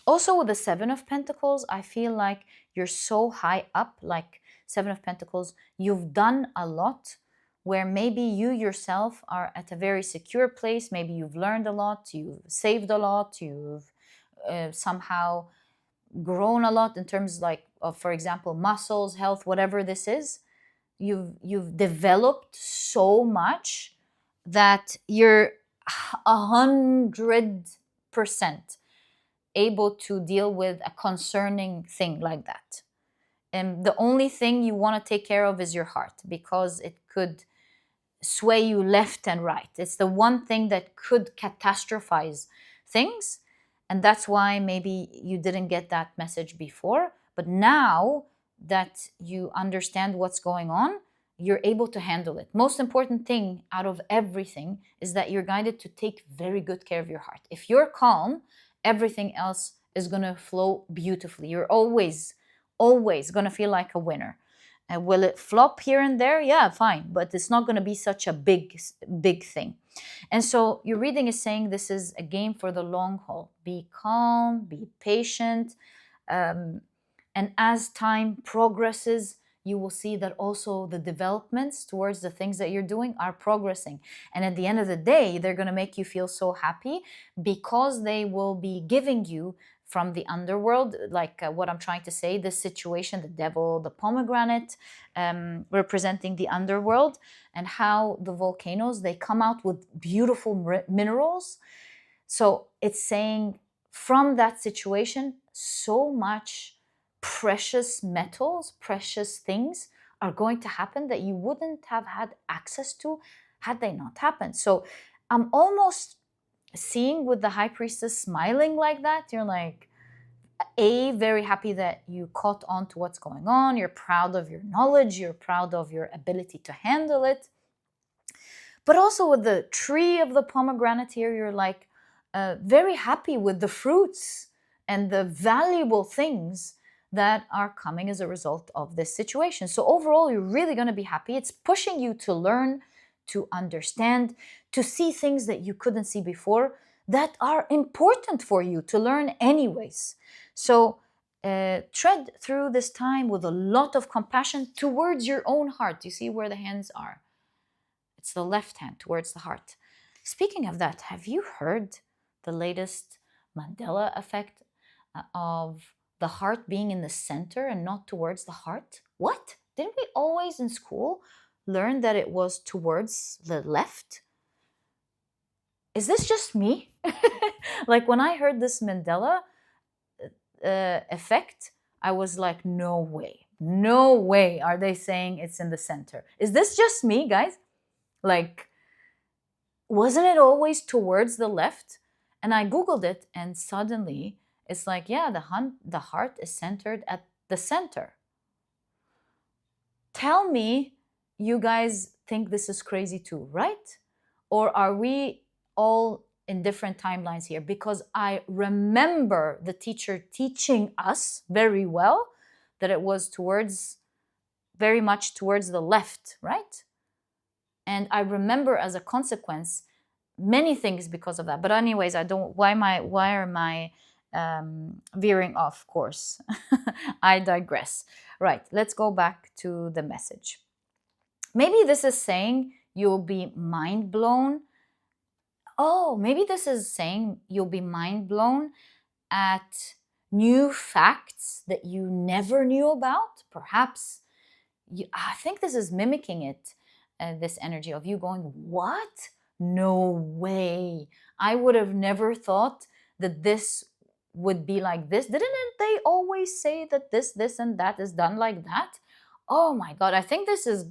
Also, with the Seven of Pentacles, I feel like you're so high up, like Seven of Pentacles, you've done a lot, where maybe you yourself are at a very secure place. Maybe you've learned a lot, you've saved a lot, you've somehow grown a lot in terms like of, for example, muscles, health, whatever this is. You've developed so much that you're 100% able to deal with a concerning thing like that. And the only thing you want to take care of is your heart, because it could sway you left and right. It's the one thing that could catastrophize things. And that's why maybe you didn't get that message before. But now that you understand what's going on, you're able to handle it. Most important thing out of everything is that you're guided to take very good care of your heart. If you're calm, everything else is going to flow beautifully. You're always going to feel like a winner. And will it flop here and there? Yeah, fine. But it's not going to be such a big thing. And so your reading is saying this is a game for the long haul. Be calm, be patient. And as time progresses, you will see that also the developments towards the things that you're doing are progressing. And at the end of the day, they're going to make you feel so happy, because they will be giving you from the underworld, like what I'm trying to say, this situation, the devil, the pomegranate, representing the underworld, and how the volcanoes, they come out with beautiful minerals. So it's saying from that situation, so much precious metals, precious things are going to happen that you wouldn't have had access to had they not happened. So I'm almost seeing with the High Priestess smiling like that. You're like, very happy that you caught on to what's going on. You're proud of your knowledge. You're proud of your ability to handle it. But also with the tree of the pomegranate here, you're like very happy with the fruits and the valuable things that are coming as a result of this situation. So overall, you're really going to be happy. It's pushing you to learn, to understand, to see things that you couldn't see before that are important for you to learn anyways. So tread through this time with a lot of compassion towards your own heart. You see where the hands are? It's the left hand towards the heart. Speaking of that, have you heard the latest Mandela effect of the heart being in the center and not towards the heart? What? Didn't we always in school learn that it was towards the left? Is this just me? Like when I heard this Mandela, effect, I was like, no way. No way are they saying it's in the center. Is this just me, guys? Like, wasn't it always towards the left? And I Googled it, and suddenly it's like, yeah, the heart is centered at the center. Tell me, you guys think this is crazy too, right? Or are we all in different timelines here? Because I remember the teacher teaching us very well that it was very much towards the left, right? And I remember as a consequence many things because of that. But anyways, I don't. Why are my veering off course? I digress. Right. Let's go back to the message. Maybe this is saying you'll be mind blown. Oh, maybe this is saying you'll be mind blown at new facts that you never knew about. Perhaps I think this is mimicking it, this energy of you going, what? No way. I would have never thought that this would be like this. Didn't they always say that this, and that is done like that? Oh my God. I think this is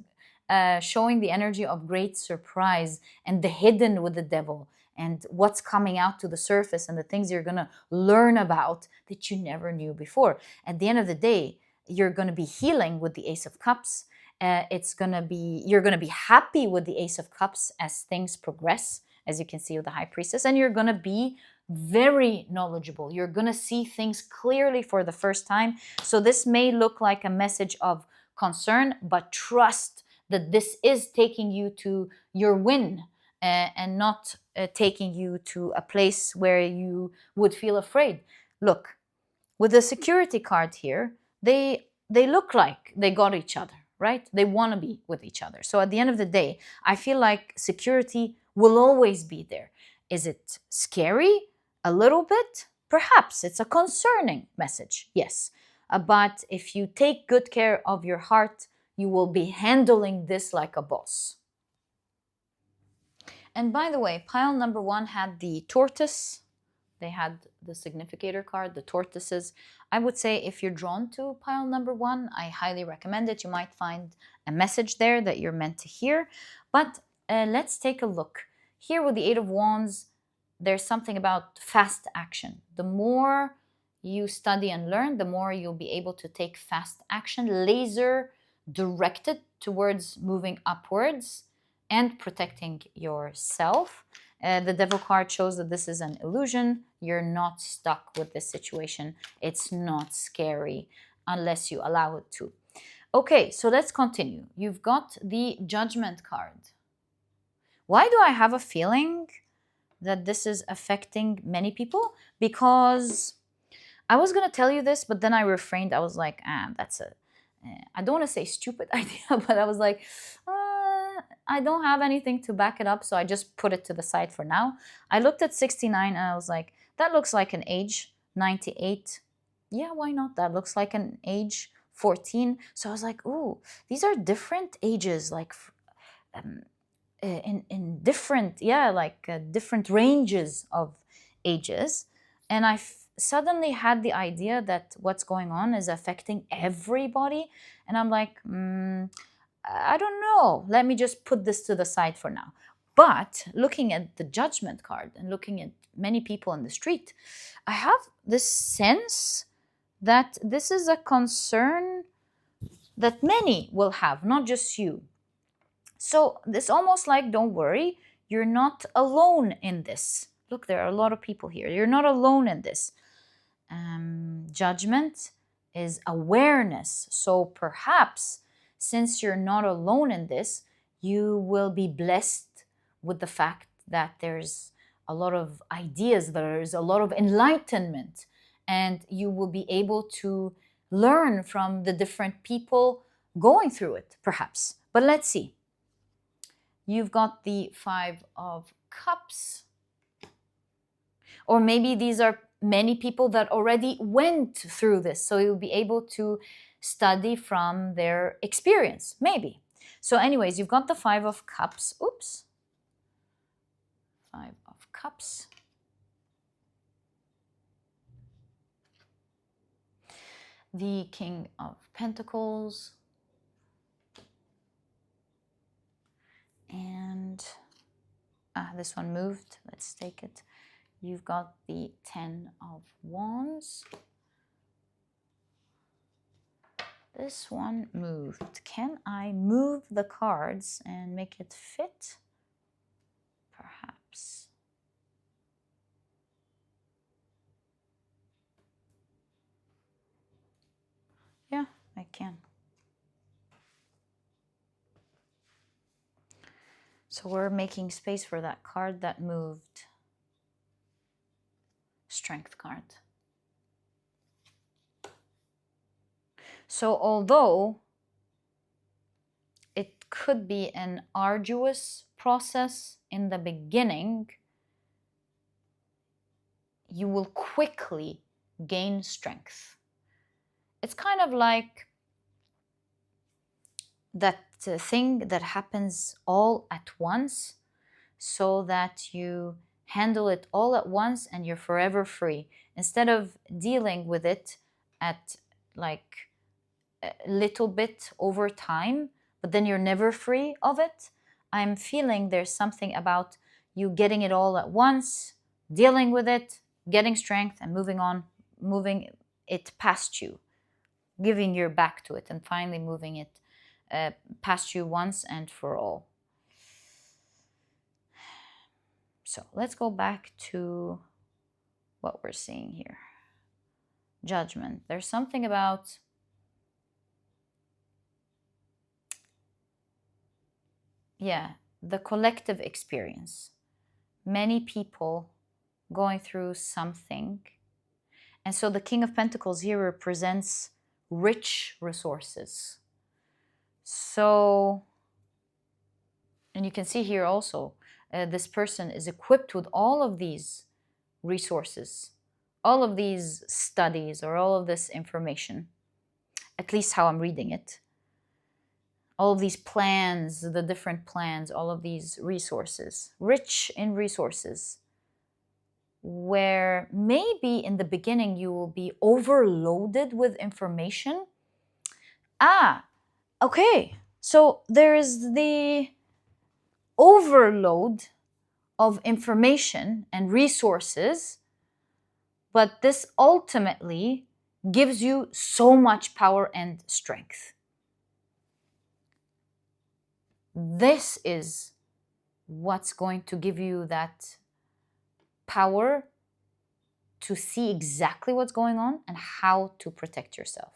showing the energy of great surprise and the hidden with the devil and what's coming out to the surface and the things you're going to learn about that you never knew before. At the end of the day, you're going to be healing with the Ace of Cups. You're going to be happy with the Ace of Cups as things progress, as you can see with the High Priestess, and you're going to be very knowledgeable. You're going to see things clearly for the first time. So this may look like a message of concern, but trust that this is taking you to your win, and not taking you to a place where you would feel afraid. Look, with the security card here, they look like they got each other, right? They want to be with each other. So at the end of the day, I feel like security will always be there. Is it scary? A little bit? Perhaps. It's a concerning message, yes. But if you take good care of your heart, you will be handling this like a boss. And by the way, pile number 1 had the tortoise. They had the significator card, the tortoises. I would say if you're drawn to pile number 1, I highly recommend it. You might find a message there that you're meant to hear. But let's take a look. Here with the Eight of Wands, there's something about fast action. The more you study and learn, the more you'll be able to take fast action, laser directed towards moving upwards and protecting yourself. The Devil card shows that this is an illusion. You're not stuck with this situation. It's not scary unless you allow it to. Okay, so let's continue. You've got the Judgment card. Why do I have a feeling that this is affecting many people? Because I was going to tell you this, but then I refrained. I was like, I don't want to say stupid idea, but I was like, I don't have anything to back it up, so I just put it to the side for now. I looked at 69 and I was like, that looks like an age. 98. Yeah, why not? That looks like an age. 14. So I was like, ooh, these are different ages, like in different, different ranges of ages. And I suddenly had the idea that what's going on is affecting everybody. And I'm like, I don't know. Let me just put this to the side for now. But looking at the Judgment card and looking at many people in the street, I have this sense that this is a concern that many will have, not just you. So it's almost like, don't worry, you're not alone in this. Look, there are a lot of people here. You're not alone in this. Judgment is awareness. So perhaps, since you're not alone in this, you will be blessed with the fact that there's a lot of ideas, there's a lot of enlightenment, and you will be able to learn from the different people going through it, perhaps. But let's see. You've got the Five of Cups. Or maybe these are many people that already went through this, so you'll be able to study from their experience, maybe. So anyways, you've got the Five of Cups. Oops. Five of Cups. the King of Pentacles, and this one moved. Let's take it. You've got the Ten of Wands. This one moved. Can I move the cards and make it fit? Perhaps. Yeah, I can. So we're making space for that card that moved. Strength card. So although it could be an arduous process in the beginning, you will quickly gain strength. It's kind of like that thing that happens all at once, so that you handle it all at once and you're forever free, instead of dealing with it at like a little bit over time, but then you're never free of it. I'm feeling there's something about you getting it all at once, dealing with it, getting strength, and moving on, moving it past you, giving your back to it, and finally moving it past you once and for all. So let's go back to what we're seeing here. Judgment. There's something about the collective experience. Many people going through something. And so the King of Pentacles here represents rich resources. So, and you can see here also, this person is equipped with all of these resources, all of these studies, or all of this information, at least how I'm reading it. All of these plans, the different plans, all of these resources, rich in resources, where maybe in the beginning you will be overloaded with information. Okay, so there is the overload of information and resources, but this ultimately gives you so much power and strength. This is what's going to give you that power to see exactly what's going on and how to protect yourself.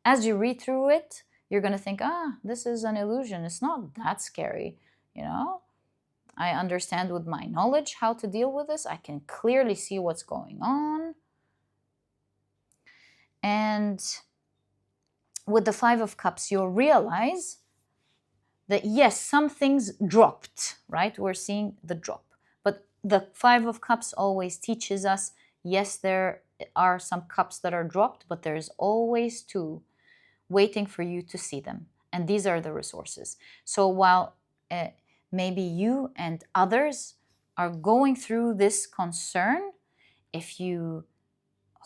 As you read through it, you're going to think, this is an illusion. It's not that scary, I understand with my knowledge how to deal with this. I can clearly see what's going on. And with the Five of Cups, you'll realize that yes, some things dropped, right? We're seeing the drop. But the Five of Cups always teaches us, yes, there are some cups that are dropped, but there's always two waiting for you to see them. And these are the resources. So while maybe you and others are going through this concern, if you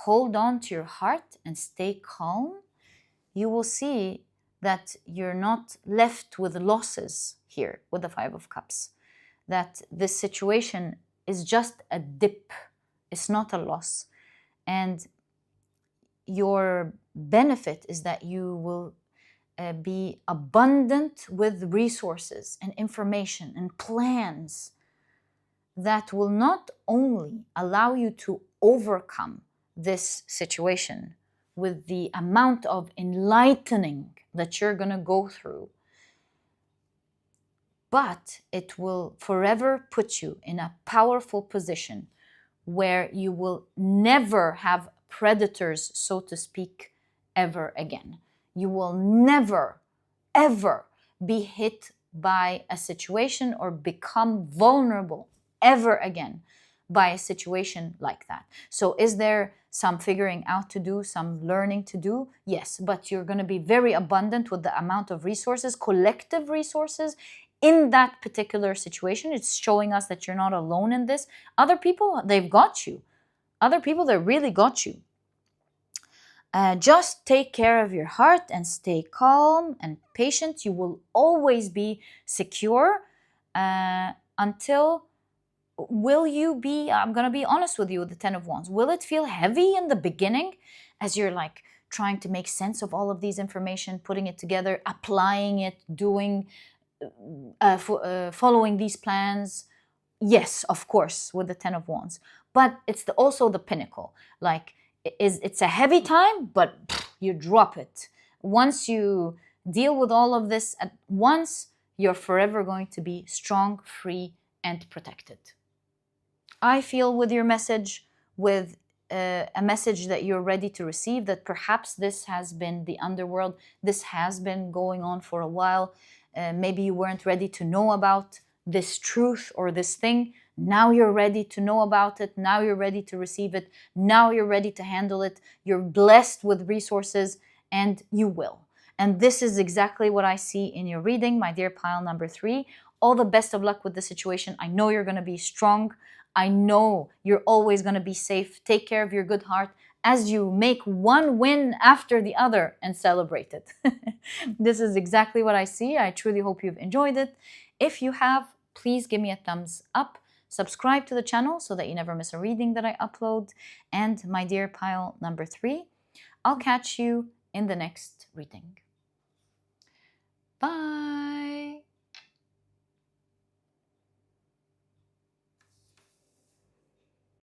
hold on to your heart and stay calm, you will see that you're not left with losses here with the Five of Cups. That this situation is just a dip. It's not a loss. And your benefit is that you will be abundant with resources and information and plans that will not only allow you to overcome this situation with the amount of enlightening that you're going to go through, but it will forever put you in a powerful position where you will never have predators, so to speak, ever again. You will never, ever be hit by a situation or become vulnerable ever again by a situation like that. So is there some figuring out to do, some learning to do? Yes, but you're going to be very abundant with the amount of resources, collective resources in that particular situation. It's showing us that you're not alone in this. Other people, they've got you. Other people, they really got you. Just take care of your heart and stay calm and patient. You will always be secure until will you be, I'm going to be honest with you with the 10 of wands, will it feel heavy in the beginning as you're like trying to make sense of all of these information, putting it together, applying it, doing following these plans? Yes, of course, with the 10 of wands, but it's also the pinnacle. Like, it's a heavy time, but you drop it once you deal with all of this at once. You're forever going to be strong, free, and protected. I feel with your message, with a message that you're ready to receive, that perhaps this has been the underworld, this has been going on for a while. Maybe you weren't ready to know about this truth or this thing. Now you're ready to know about it. Now you're ready to receive it. Now you're ready to handle it. You're blessed with resources, and you will. And this is exactly what I see in your reading, my dear pile number 3. All the best of luck with the situation. I know you're going to be strong. I know you're always going to be safe. Take care of your good heart as you make one win after the other and celebrate it. This is exactly what I see. I truly hope you've enjoyed it. If you have, please give me a thumbs up. Subscribe to the channel so that you never miss a reading that I upload. And my dear pile number 3, I'll catch you in the next reading. Bye.